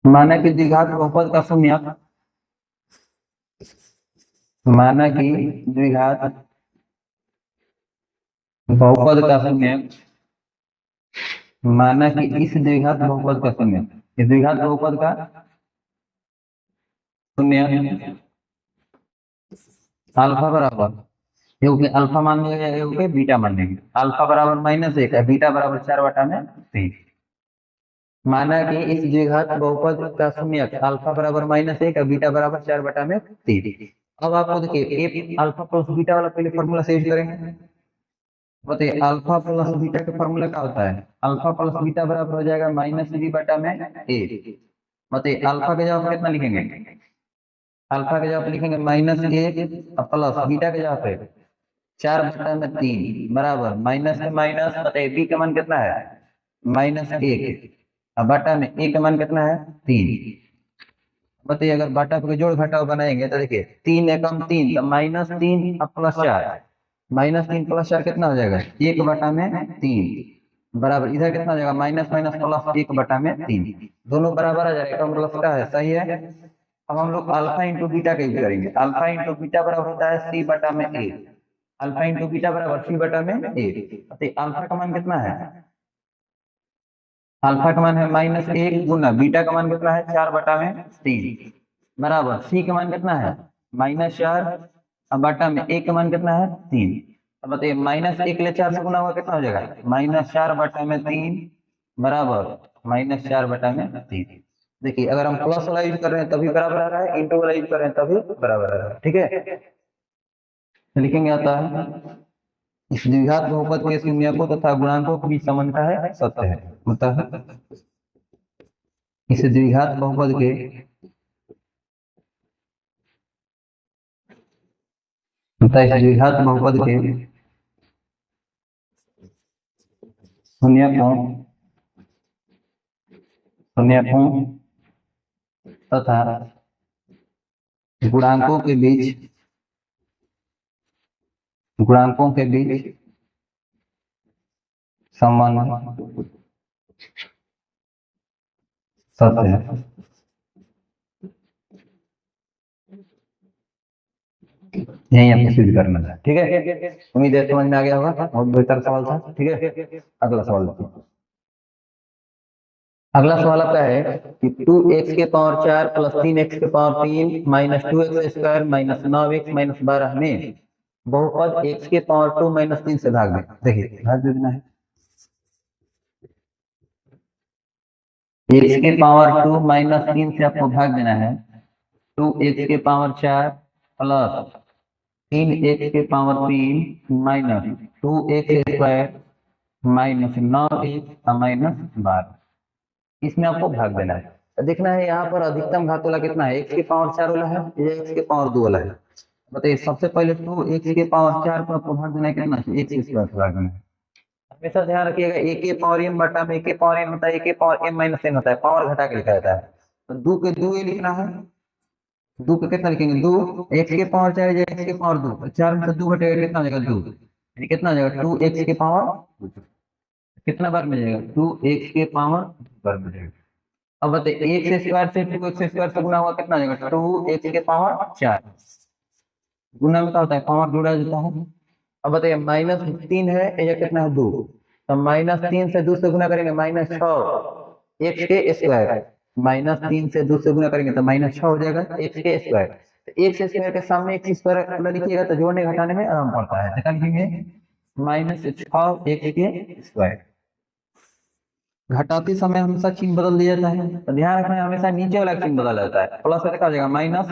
माना कि द्विघात बहुपद का शून्यक, माना कि द्विघात बहुपद का शून्यक, माना कि इस द्विघात बहुपद का शून्यक, इस द्विघात बहुपद का शून्यक अल्फा बराबर, क्योंकि अल्फा मान लिया गया क्योंकि बीटा मान लेंगे। अल्फा बराबर -1 है, बीटा बराबर 4/3। माना कि इस द्विघात बहुपद का शून्यक अल्फा बराबर -1 और बीटा बराबर 4/3। अब आपको देखिए अल्फा प्लस बीटा वाला पहले फॉर्मूला से यूज करेंगे। बताइए अल्फा प्लस बीटा का फॉर्मूला क्या होता है? अल्फा प्लस बीटा बराबर हो जाएगा -b/a। बताइए अल्फा के जगह कितना लिखेंगे? अल्फा के जगह लिखेंगे -1 और प्लस बीटा के जगह पे 4/3 बराबर माइनस से माइनस। बताइए बी का मान कितना है? -1 और बटा में ए का मान कितना है? 3। बताइए अगर बटा पे जोड़ घटाव बनाएंगे तो देखिए 3 एकम 3 तो -3 और +4, -3 + 4 कितना हो जाएगा? 1/3 बराबर इधर कितना हो जाएगा? माइनस माइनस प्लस 1/3, दोनों बराबर आ जाएगा, मतलब क्या है? सही है। अब हम लोग अल्फा इंटू बीटा का यूज करेंगे। अल्फा इंटू बीटा बराबर होता है c/a। अल्फा इंटू बीटा बराबर c/a। तो अल्फा का मान कितना है? अल्फा का मान है -1 गुना बीटा का मान कितना है? 4/3 बराबर सी का मान कितना है? -4 और बटा में ए का मान कितना है? 3। अब बताइए -1 ले 4 से गुना हुआ कितना हो जाएगा? -4/3 बराबर -4/3। देखिए अगर हम प्लस वाला यूज कर रहे हैं तभी बराबर आ रहा है, इंटू वाला यूज कर रहे हैं तभी बराबर आ रहा है, ठीक है। तो लिखेंगे आता है इस द्विघात बहुपद के शून्यकों तथा गुणांकों के बीच संबंध का है सत्य है। होता है इस द्विघात बहुपद के इस द्विघात बहुपद के शून्यकों तथा गुणांकों के बीच संबंध सत्य है। यही आपको सिद्ध करना था। ठीक है, उम्मीद है समझ में आ गया होगा, बहुत बेहतर सवाल था। ठीक है, अगला सवाल देखिए। अगला सवाल आपका है कि 2x⁴ plus 3x⁴ minus 2x² minus 9x minus 12 में बहुपद x⁴ माइनस 3 से भाग दें। देखिए भाग दे देना है। x⁴ माइनस 3 से आपको भाग देना है। 2x⁴ plus 3x⁴ minus 2x² minus 9x minus 12, इसमें आपको भाग देना है। तो देखना है यहाँ पर अधिकतम घात वाला कितना है, x⁴ वाला है या x⁴ वाला है। बताइए, सबसे पहले तो x⁴ को आपको भाग देना है कितना से, x² से भाग देना है। हमेशा ध्यान रखिएगा a⁴m बटा में a⁴n होता है, a⁴m माइनस n होता है, पावर घटा के लिखा जाता है। तो 2 के 2 ये लिखना है, 2 का कितना लिखेंगे, 2 x⁴ या x⁴ 4 में से 2 घटेगा कितना हो जाएगा, 2, यानी कितना हो जाएगा 2x⁴ कितना बार मिलेगा, 2x⁴ बार मिलेगा। अब बताइए x² से 2x² से गुना हुआ कितना हो जाएगा, 2x⁴ गुना में क्या होता है, पावर जोड़ा जाता है। अब बताइए माइनस 3 है या कितना है, 2, तो माइनस 3 से 2 से गुना करेंगे माइनस 6 x², माइनस 3 से 2 से गुना करेंगे तो माइनस 6 हो जाएगा x²। तो x² के सामने x² लिखिएगा तो जोड़ने घटाने में आराम पड़ता है। निकाल लिखेंगे माइनस 6 x²। घटाते समय हमेशा चिन्ह बदल दिया जाता है, तो ध्यान रखना है हमेशा नीचे वाला चिन्ह बदल जाता है। प्लस से क्या हो जाएगा माइनस,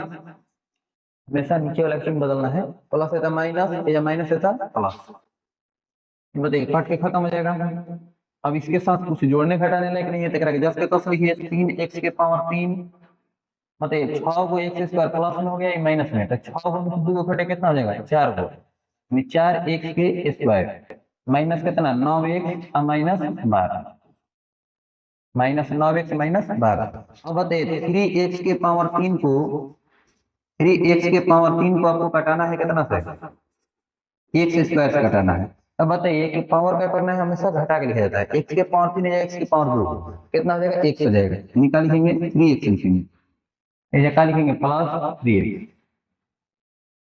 हमेशा नीचे वाला चिन्ह बदलना है। प्लस है तो माइनस या माइनस है तो प्लस। बताइए कट के खत्म हो जाएगा। अब इसके साथ कुछ जोड़ने घटाने लायक नहीं है, तो जब के तब लिखिए 3x⁴ मतलब 6 को x² प्लस में हो गया माइनस में, तो 6 को 2 घटे कितना हो जाएगा, 4 को, 4x² माइनस कितना 9x minus 12, minus 9x minus 12। अब बताइए 3x⁴ को 3x⁴ को आपको घटाना है कितना से, x² से घटाना है। अब बताइए कि पावर क्या करना है, हमेशा घटा के लिखा जाता है। x⁴ या x⁴ कितना हो जाएगा, x हो जाएगा, निकाल लिखेंगे 3x लिखेंगे, क्या लिखेंगे प्लस 3x।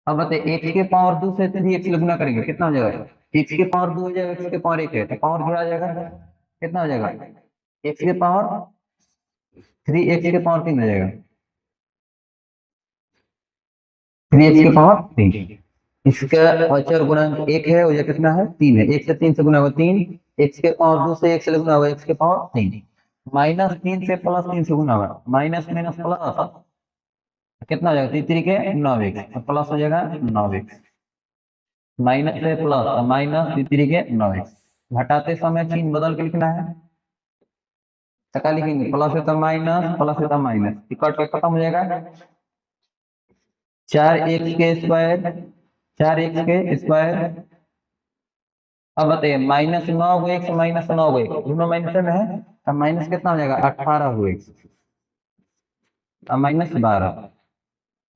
अब बताइए x⁴ से 3x गुना करेंगे कितना हो जाएगा, x⁴ 2 हो जाएगा, x⁴ 1 है तो पावर जोड़ा जाएगा, कितना हो जाएगा x⁴ 3x⁴ 3 हो जाएगा, 3x⁴ 3। इसका अचर गुणांक 1 है, और यह कितना है 3 है, 1 से 3 से गुना हुआ 3, x⁴ 2 से 1 से गुना हुआ x⁴ 3, माइनस 3 से प्लस 3 से गुना हुआ माइनस माइनस प्लस कितना हो जाएगा 3 के 9x, प्लस हो जाएगा 9x, माइनस से प्लस माइनस 3 के 9x। घटाते समय चिन्ह बदल के लिखना है, टका लिखेंगे प्लस है तो माइनस, प्लस है तो माइनस, कट के खत्म हो जाएगा 4x², 4x²। अब बताइए माइनस 9x माइनस 9x दोनों माइनस में है, अब माइनस कितना हो जाएगा 18x, अब माइनस 12।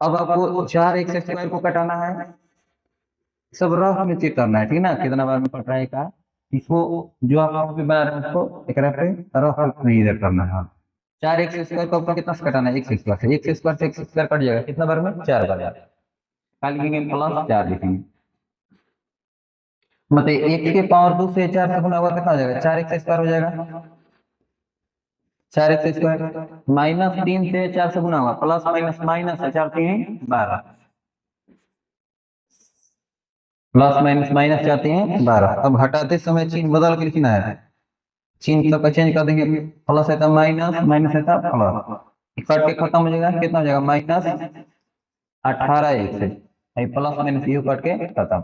अब आपको 4x² को कटाना है, सब रफ में चेक करना है, ठीक ना, कितना बार में कट रहा है का, इसको जो आप कॉपी बना रहे हैं उसको एक रफ में इधर करना है। 4x² को आपको कितना से कटाना है, x² से, x² से x² कट जाएगा कितना बार में, 4 बार। क्या लिखेंगे प्लस 4 लिखेंगे। मतलब x⁴ 2 से 4 से गुना हुआ कितना हो जाएगा, 4x² हो जाएगा, 4x² माइनस 3 से 4 से गुना हुआ plus minus minus 4 3 12, plus minus minus 4 3 12। अब हटाते समय चिन्ह बदल के लिखना है, चिन्ह तक चेंज कर देंगे, प्लस है तो माइनस, माइनस है तो प्लस, कट के खत्म हो जाएगा कितना हो जाएगा माइनस 18x है, प्लस माइनस यू कट के खत्म।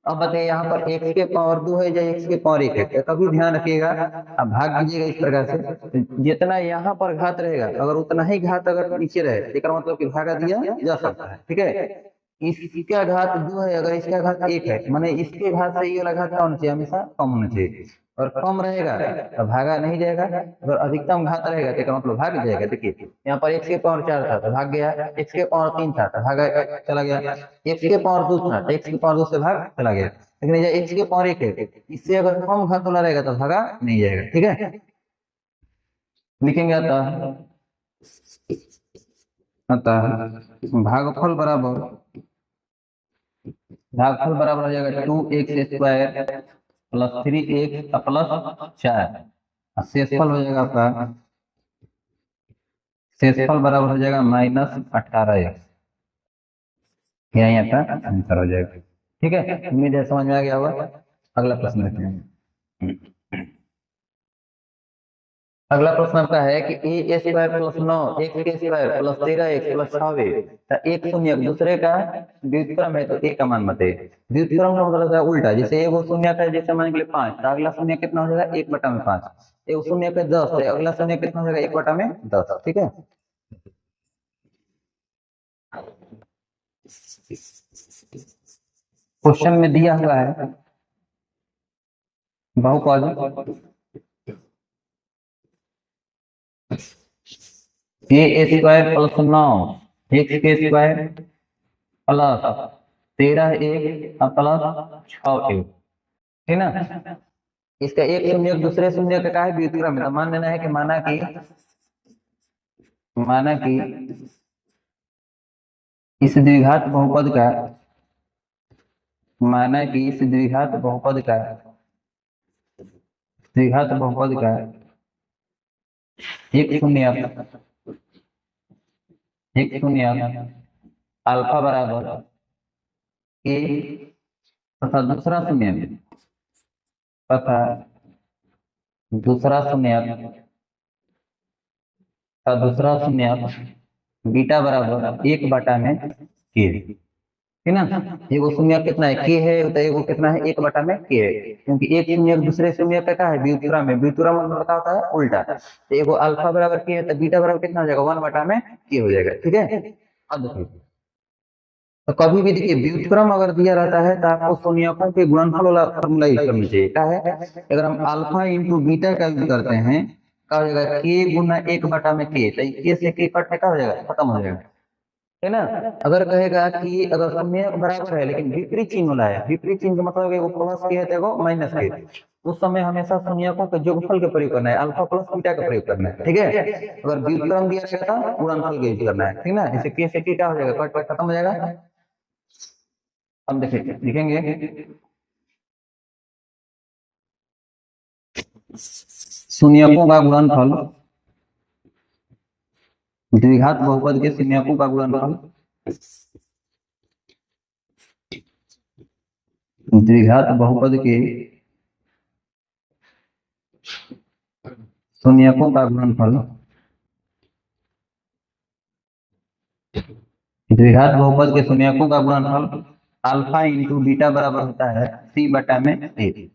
अब बताइए यहाँ पर x⁴ 2 है या x⁴ 1 है, कभी ध्यान रखिएगा, अब भाग दीजिएगा इस प्रकार से, जितना यहाँ पर घात रहेगा अगर उतना ही घात अगर नीचे रहे इसका मतलब कि भागा दिया जा सकता है। ठीक है, इसका घात 2 है, अगर इसका घात 1 है, माने इसके घात से ये वाला घात क्या होना चाहिए, हमेशा कम होना चाहिए, और कम रहेगा तो भागा नहीं जाएगा, अगर अधिकतम घात रहेगा तो मतलब भाग जाएगा। देखिए यहाँ पर x⁴ 4 था तो भाग गया, x⁴ 3 था तो भागा चला गया, x⁴ 2 था तो x⁴ 2 से भाग चला गया, लेकिन ये x⁴ 1 है, इससे अगर कम घात वाला रहेगा तो भागा नहीं जाएगा। ठीक है, लिखेंगे अतः भागफल बराबर भागफल बराबर हो जाएगा 2x² प्लस 3x प्लस 4। शेषफल हो जाएगा आपका, शेषफल बराबर हो जाएगा -18x। यही आपका आंसर हो जाएगा। ठीक है, उम्मीद है समझ में आ गया होगा। अगला प्रश्न देखते हैं। अगला प्रश्न आपका है कि a² plus 9 x² plus 13x plus 6 एक शून्य दूसरे का व्युत्क्रम है, तो एक का मान बताइए। व्युत्क्रम का मतलब होता है उल्टा। जैसे एगो शून्य का जैसे मान के लिए 5, तो अगला शून्य कितना हो जाएगा 1/5। एगो शून्य का 10 है, अगला शून्य कितना हो जाएगा 1/10। ठीक है, क्वेश्चन में दिया हुआ है बहुपद a² plus 9 x² plus 13x plus 6x। ठीक ना, इसका एक शून्य दूसरे शून्य का है व्युत्क्रम है, तो मान लेना है कि माना कि इस द्विघात बहुपद का, माना कि इस द्विघात बहुपद का एक शून्य अल्फा बराबर ए तथा दूसरा शून्य बीटा बराबर 1/में के। ठीक ना, एगो शून्य कितना है के है, तो एगो कितना है 1/में के है, क्योंकि एक शून्य दूसरे शून्य का क्या है व्युत्क्रम है। व्युत्क्रम मतलब क्या होता है उल्टा। तो एगो अल्फा बराबर के है, तो बीटा बराबर कितना हो जाएगा 1/में के हो जाएगा। ठीक है, अब देखिए, तो कभी भी देखिए व्युत्क्रम अगर दिया रहता है तो आपको शून्यकों के गुणनफल वाला फॉर्मूला यूज करना चाहिए। क्या है, अगर हम अल्फा इंटू बीटा का यूज करते हैं, क्या हो जाएगा के गुना 1/में के, तो के से के कट क्या हो जाएगा खत्म हो जाएगा। है ना, अगर कहेगा कि अगर शून्य बराबर है लेकिन विपरीत चिन्ह वाला है, विपरीत चिन्ह का मतलब है वो प्लस के है तो माइनस के, उस समय हमेशा शून्यकों के योगफल का प्रयोग करना है, अल्फा प्लस बीटा का प्रयोग करना है। ठीक है, अगर व्युत्क्रम दिया जाएगा तो गुणनफल का यूज करना है। ठीक ना, इसे के से के क्या हो जाएगा कट खत्म हो जाएगा। अब देखिए लिखेंगे शून्यकों का गुणनफल, द्विघात बहुपद के शून्यकों का गुणनफल, द्विघात बहुपद के शून्यकों का गुणनफल, द्विघात बहुपद के शून्यकों का गुणनफल अल्फा इंटू बीटा बराबर होता है c/में a।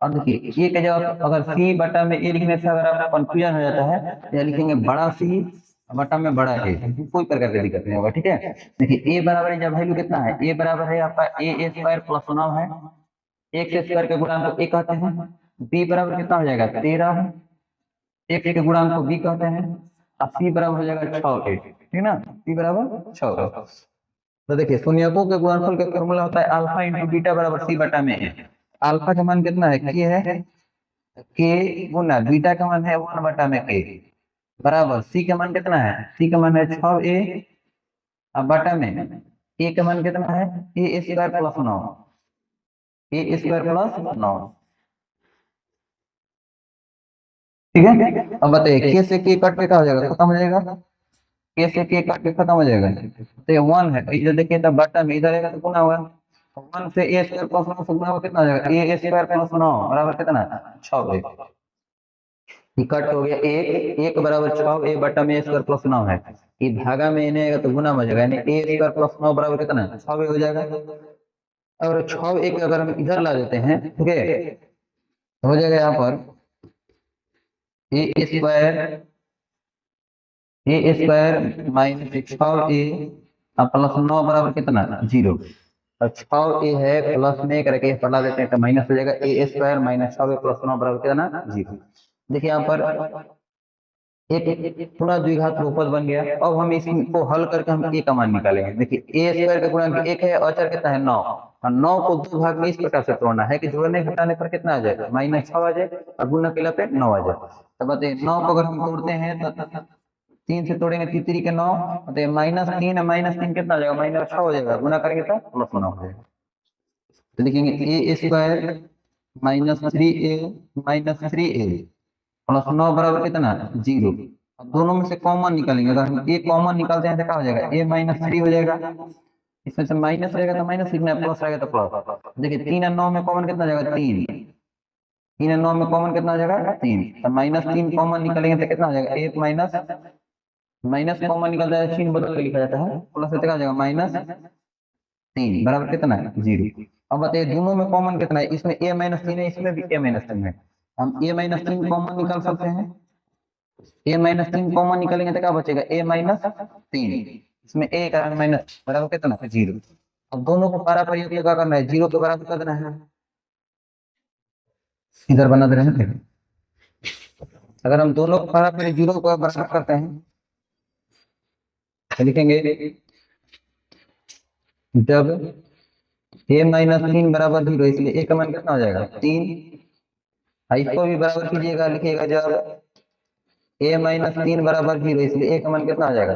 अब देखिए ए का जवाब अगर c/में a लिखने से अगर आपको कंफ्यूजन हो जाता है तो लिखेंगे बड़ा सी बटा में बड़ा ए, कोई प्रकार की दिक्कत नहीं होगा। ठीक है, देखिए a बराबर जब वैल्यू कितना है, a बराबर है आपका a² प्लस 9 है, x² के गुणांक को a कहते हैं, b बराबर कितना हो जाएगा 13 है, x के गुणांक को b कहते हैं, और c बराबर हो जाएगा 6a। ठीक ना, c बराबर 6। तो देखिए शून्यकों के गुणनफल का फॉर्मूला होता है अल्फा इंटू बीटा बराबर c/में a। अल्फा का मान कितना है के है, के गुना बीटा का मान है 1/में के बराबर सी का मान कितना है, सी का मान है 6a, अब बटा में ए का मान कितना है a² प्लस 9, a² प्लस 9। ठीक है, अब बताइए के से के कट के क्या हो जाएगा खत्म हो जाएगा, के से के कट के खत्म हो जाएगा। तो ये 1 है, इधर देखिए तो बटा में इधर आएगा तो गुना होगा, 1 से a² प्लस 9 से गुना होगा कितना हो जाएगा a² प्लस 9 बराबर कितना 6a। कट हो गया एक बराबर 6 a बटा में a² प्लस 9 है, ये धागा में इन्हें आएगा तो गुना हो जाएगा, यानी a² प्लस 9 बराबर कितना 6a हो जाएगा। और 6a अगर हम इधर ला देते हैं ठीक है, तो हो जाएगा यहाँ पर a² माइनस 6a प्लस 9 बराबर कितना 0। और 6a है प्लस में करके पढ़ा देते हैं तो माइनस हो जाएगा a² माइनस 6a प्लस 9 बराबर कितना 0। देखिए यहाँ पर एक पूरा द्विघात बहुपद बन गया। अब हम इसको हल करके हम a का मान निकालेंगे। देखिए a² का गुणांक 1 है, अचर कितना है 9, और 9 को दो भाग में इस प्रकार से तोड़ना है कि जोड़ने घटाने पर कितना आ जाएगा -6 आ जाए और गुणा के पे 9 आ जाए। तो बताइए 9 को अगर हम तोड़ते हैं तो 3 से तोड़ेंगे तीसरी के 9, तो -3 कितना आ जाएगा -6 हो जाएगा, गुना करेंगे तो +9 हो जाएगा। तो लिखेंगे ए स्क्वायर -3a -3a प्लस 9 बराबर कितना, 0। अब दोनों में से कॉमन निकालेंगे, अगर हम ए कॉमन निकालते हैं तो क्या हो जाएगा, a -3 हो जाएगा। इसमें से माइनस रहेगा तो माइनस लिखना है, प्लस रहेगा तो प्लस। देखिए 3 और 9 में कॉमन कितना जाएगा, 3। 3 और 9 में कॉमन कितना हो जाएगा, 3। तो -3 कॉमन निकालेंगे तो कितना हो जाएगा, एक माइनस माइनस कॉमन निकलता है, चिन्ह बदल के लिखा जाता है, प्लस से क्या हो जाएगा -3 बराबर कितना है, 0। अब बताइए दोनों में कॉमन कितना है, इसमें a -3 है, इसमें भी a -3 है। हम a -3 कॉमन निकाल सकते हैं, a -3 कॉमन निकालेंगे तो क्या बचेगा, a -3। इसमें a का माइनस बराबर कितना है, 0। अब दोनों को पारा प्रयोग क्या करना है, 0 के बराबर कर देना है। इधर बना दे रहे हैं, अगर हम दोनों को पारा प्रयोग 0 को बराबर करते हैं तो लिखेंगे जब a -3 बराबर 0, इसलिए a का मान कितना हो जाएगा, 3। इसको भी बराबर कीजिएगा, लिखिएगा जब a -3 बराबर 0, इसलिए a का मान कितना हो जाएगा,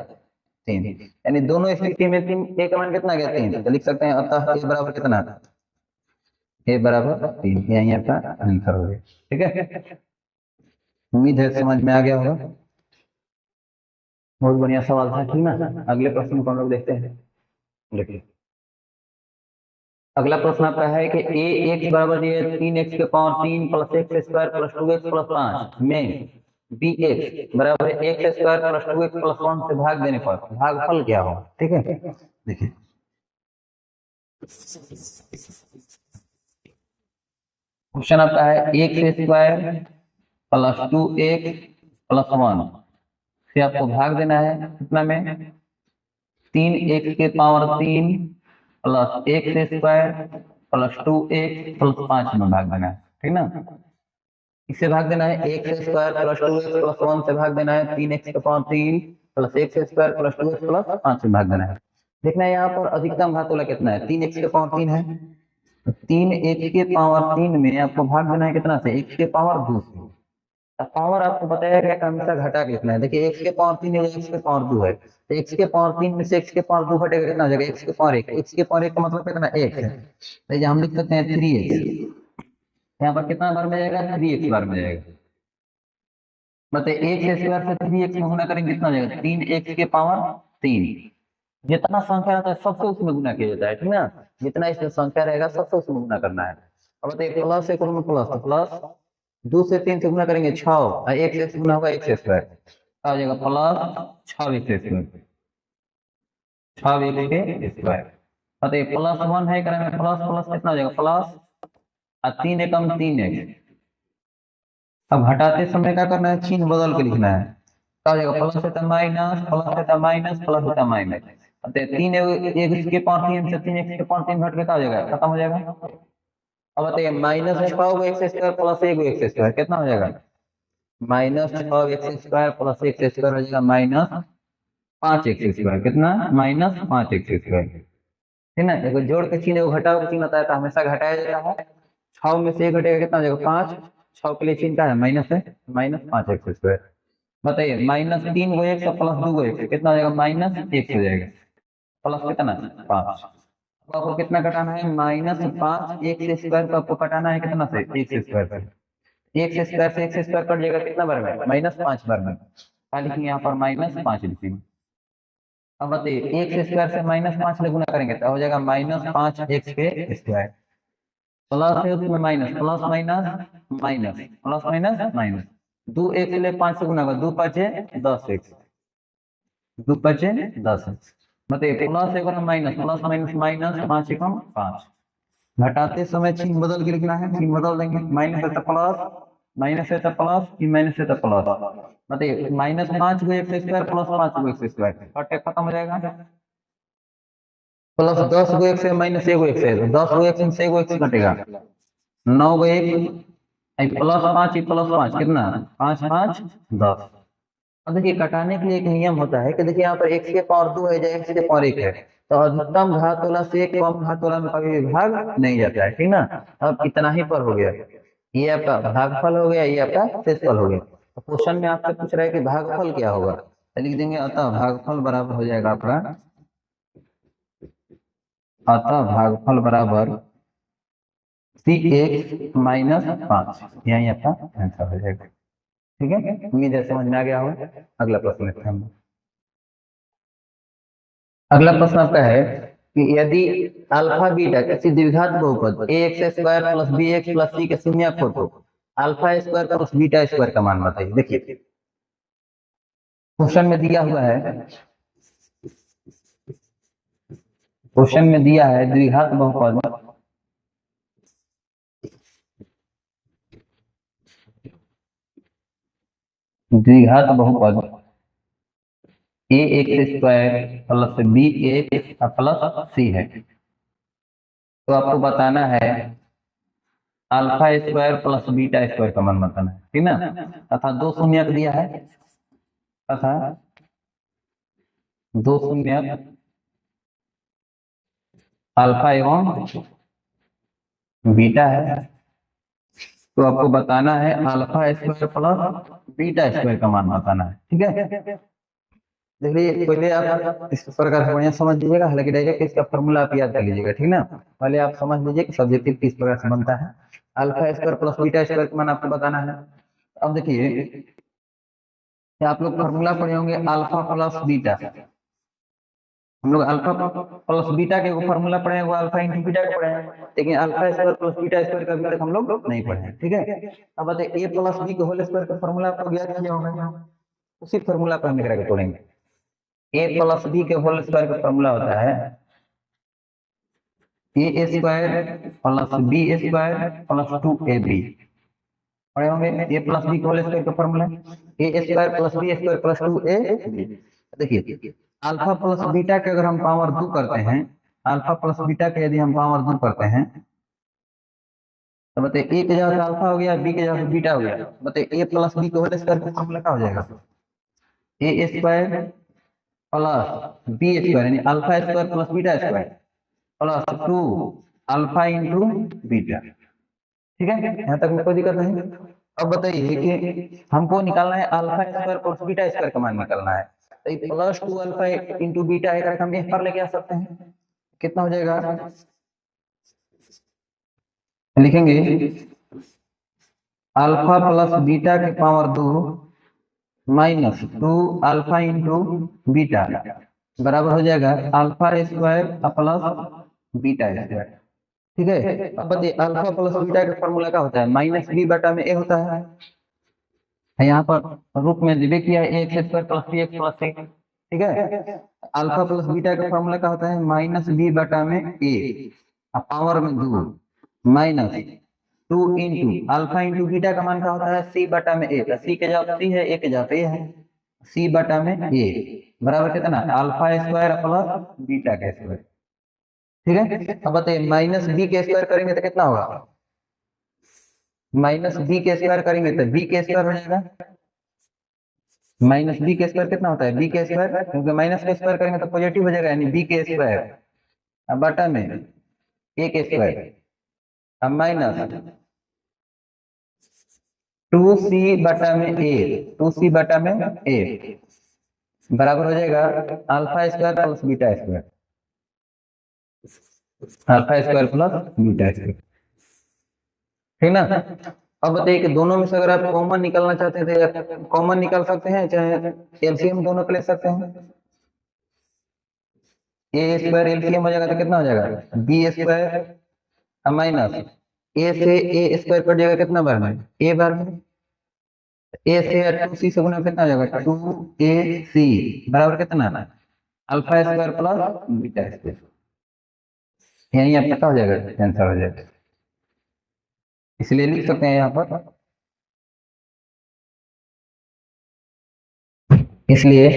3। यानी दोनों स्थिति में 3, a का मान कितना गया, 3। तो लिख सकते हैं अतः a बराबर कितना, a बराबर 3। यही आपका आंसर हो गया। ठीक है, उम्मीद है समझ में आ गया होगा। बहुत बढ़िया सवाल था, ठीक ना। अगले प्रश्न को हम लोग देखते हैं। देखिए अगला प्रश्न आपका है कि ए एक्स बराबर ये 3x के power 3 plus x square plus 2x plus 5 में बी एक्स बराबर x square plus 2x plus 1 से भाग देने पर भागफल क्या होगा। ठीक है, देखिए क्वेश्चन आपका है x square plus 2x plus 1 से आपको भाग देना है कितना में, 3x के power 3 plus x square plus 2x plus 5 में भाग देना है, ठीक ना। इससे भाग देना है x square plus 2x plus 1 से भाग देना है 3x के power 3 plus x square plus 2x plus 5 से भाग देना है। देखना है यहाँ पर अधिकतम घातोला कितना है, 3x के पावर 3 है, तो 3x के पावर 3 में आपको भाग देना है कितना से, x के पावर 2 से। पावर आपको बताया गया हमेशा घटा के लिखना है। देखिए x के पावर 3 है, x के पावर 2 है, तो x के पावर 3 में से x के पावर 2 घटेगा कितना हो जाएगा, x के पावर 1। x के पावर 1 का मतलब कितना, 1 है, तो ये हम लिख सकते हैं 3x। यहाँ पर कितना बार में जाएगा, 3x बार में जाएगा। मतलब एक्स स्क्वायर से 3x में गुना करेंगे कितना हो जाएगा, 3x के पावर 3। जितना संख्या रहता है सबसे उसमें गुना किया जाता है, ठीक ना। जितना इसमें संख्या रहेगा सबसे उसमें गुना करना है। अब बताइए प्लस एक में प्लस, तो प्लस 2 से 3 से गुना करेंगे 6 और 1 से गुना होगा एक्स स्क्वायर, आ जाएगा plus 6 x square, 6 x square. बताइए प्लस 1 है, करेंगे प्लस प्लस कितना हो जाएगा, प्लस और 3 एकम 3x। अब हटाते समय क्या करना है, चिन्ह बदल के लिखना है, क्या हो जाएगा, प्लस है तो माइनस, प्लस है तो माइनस, प्लस है तो माइनस। अब 3 एक इसके पावर 3 से 3x के पावर 3 घट के क्या हो जाएगा, खत्म हो जाएगा। अब बताइए minus 6 x square plus 1 x square कितना हो जाएगा, -6 x square plus x square हो जाएगा -5 एक्स स्क्वायर, कितना, -5 एक्स स्क्वायर, ठीक ना। देखो जोड़ के चिन्ह घटाओ का चिन्ह होता है तो हमेशा घटाया जाता है। 6 में से 1 घटेगा कितना हो जाएगा, 5। 6 के लिए चिन्ह क्या है, माइनस है, -5 एक्स स्क्वायर। बताइए -3 को 1 प्लस 2 को 1 कितना हो जाएगा, -1 हो जाएगा, प्लस कितना, 5। अब आपको कितना घटाना है, -5 एक्स स्क्वायर को आपको घटाना है कितना से, एक्स स्क्वायर से। एक्स स्क्वायर से एक्स स्क्वायर कट जाएगा कितना बार में, -5 बार में। क्या लिखेंगे यहाँ पर, -5 लिखेंगे। अब बताइए एक्स स्क्वायर से -5 से गुना करेंगे तो हो जाएगा -5 एक्स के स्क्वायर, प्लस है उसमें minus, plus minus minus, plus minus minus. 2 x ले 5 से गुना कर, 2 5 10 एक्स, 2 5 10 एक्स। बताइए प्लस एक और माइनस, प्लस माइनस माइनस, 5 एकम 5। घटाते समय चिन्ह बदल के लिखना है, चिन्ह बदल देंगे, माइनस है तो प्लस, माइनस है तो प्लस, माइनस है तो प्लस। बताइए -5 को एक्स स्क्वायर प्लस 5 को एक्स स्क्वायर कटे खत्म हो जाएगा, प्लस 10 को एक्स है माइनस 1 को एक्स है, 10 को एक्स से 1 को एक्स घटेगा, 9 को 1 प्लस 5 प्लस 5 कितना, 5 5 10। अब देखिए कटाने के लिए एक नियम होता है कि देखिए यहाँ पर x के पावर 2 है या x के पावर 1 है, तो अधिकतम घातोला से कम घातोला में कभी भी भाग नहीं जाता है, ठीक ना। अब इतना ही पर हो गया, ये आपका भागफल हो गया, ये आपका शेषफल हो गया। तो क्वेश्चन में आपसे पूछ रहा है कि भागफल क्या होगा, तो लिख देंगे अतः भागफल बराबर हो जाएगा आपका, अतः भागफल बराबर सी एक्स माइनस 5, यही आपका आंसर हो जाएगा। ठीक है, उम्मीद है समझ में आ गया होगा। अगला प्रश्न लेते हैं हम। अगला प्रश्न आपका है कि यदि अल्फा बीटा किसी द्विघात बहुपद a x square plus b x plus c के शून्यक हो तो alpha square plus beta square का मान बताइए। देखिए क्वेश्चन में दिया हुआ है, क्वेश्चन में दिया है द्विघात बहुपद a x square plus b x plus c है। तो आपको बताना है alpha square plus beta square का मान बताना है, ठीक ना। तथा दो शून्यक दिया है, तथा दो शून्यक अल्फा एवं बीटा है। तो आपको बताना है alpha square plus beta square का मान बताना है, ठीक है। देखिए पहले आप इस प्रकार से बढ़िया समझ लीजिएगा, हालांकि डायरेक्ट इसका फॉर्मूला आप याद कर लीजिएगा, ठीक ना। पहले आप समझ लीजिए कि सब्जेक्टिव किस प्रकार से बनता है। Alpha square plus beta square का मान आपको बताना है। अब देखिए आप लोग फॉर्मूला पढ़े होंगे अल्फा प्लस बीटा। हम लोग अल्फा प्लस बीटा के फॉर्मूला पढ़े हैं, वो अल्फा इंटू बीटा का पढ़े हैं, लेकिन alpha square plus beta square का अभी तक हम लोग नहीं पढ़े हैं, ठीक है। अब बताइए ए प्लस बी के होल स्क्वायर का फॉर्मूला आप लोग याद किया होगा, उसी फॉर्मूला पर हम लेकर तोड़ेंगे। ए प्लस बी के होल स्क्वायर का फॉर्मूला होता है a square plus b square plus 2ab। पढ़े होंगे ए प्लस बी के होल स्क्वायर का formula a square plus b square plus 2ab। देखिए अल्फा प्लस बीटा के अगर हम पावर 2 करते हैं, अल्फा प्लस बीटा के यदि हम पावर 2 करते हैं तो बताइए ए के जगह अल्फा हो गया, बी के जगह बीटा हो गया। बताइए ए प्लस बी के होल स्क्वायर का फॉर्मूला क्या हो जाएगा? ए स्क्वायर प्लस बी स्क्वायर यानी alpha square plus beta square plus 2 alpha into beta. ठीक है, यहाँ तक में कोई दिक्कत नहीं। अब बताइए कि हमको निकालना है alpha square plus beta square का मान निकालना है। तो प्लस 2 अल्फा इंटू बीटा है हम इस पर लेके आ सकते हैं। कितना हो जाएगा? लिखेंगे अल्फा प्लस बीटा के power 2 minus 2 alpha into beta बराबर हो जाएगा alpha square plus beta square. ठीक है, अब बताइए अल्फा प्लस बीटा का फॉर्मूला क्या होता है? माइनस बी बटा में ए होता है। यहाँ पर रूप में दिवे किया है x square plus b x plus c. ठीक है, अल्फा प्लस बीटा का फॉर्मूला क्या होता है? माइनस बी बटा में ए पावर में 2 minus 2 into alpha into beta का मान क्या होता है? सी बटा में ए। सी के जगह सी है, ए के जगह ए है, सी बटा में ए बराबर कितना? अल्फा स्क्वायर प्लस बीटा का स्क्वायर। ठीक है, अब बताइए माइनस बी के स्क्वायर करेंगे तो कितना होगा? माइनस बी के स्क्वायर करेंगे तो बी के स्क्वायर हो जाएगा। माइनस बी के स्क्वायर कितना होता है? बी के स्क्वायर, क्योंकि माइनस के स्क्वायर करेंगे तो पॉजिटिव हो जाएगा, यानी बी के स्क्वायर अब बटा में ए के स्क्वायर अब माइनस 2c बटा में ए, 2c बटा में ए बराबर हो जाएगा alpha square plus beta square, alpha square plus beta square. ठीक ना। अब बताइए कि दोनों में से अगर आप कॉमन निकालना चाहते हैं तो कॉमन निकाल सकते हैं, चाहे एलसीएम दोनों को ले सकते हैं। ए स्क्वायर एलसीएम हो जाएगा तो कितना हो जाएगा? बी स्क्वायर माइनस ए से ए स्क्वायर कट जाएगा कितना बार में? ए बार में। ए से 2c से गुना कितना हो जाएगा? 2ac बराबर कितना? Alpha square plus beta square. यही आप पता हो जाएगा, आंसर हो जाएगा। इसलिए लिख सकते हैं यहाँ पर, इसलिए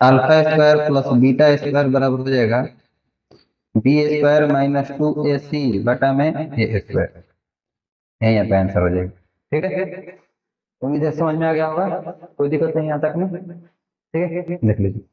alpha square plus beta square बराबर हो जाएगा बी स्क्वायर माइनस 2ac बटा में ए स्क्वायर। यही यहाँ पे आंसर हो जाएगा। ठीक है, उम्मीद है समझ में आ गया होगा, कोई दिक्कत नहीं यहाँ तक में। ठीक है, देख लीजिए।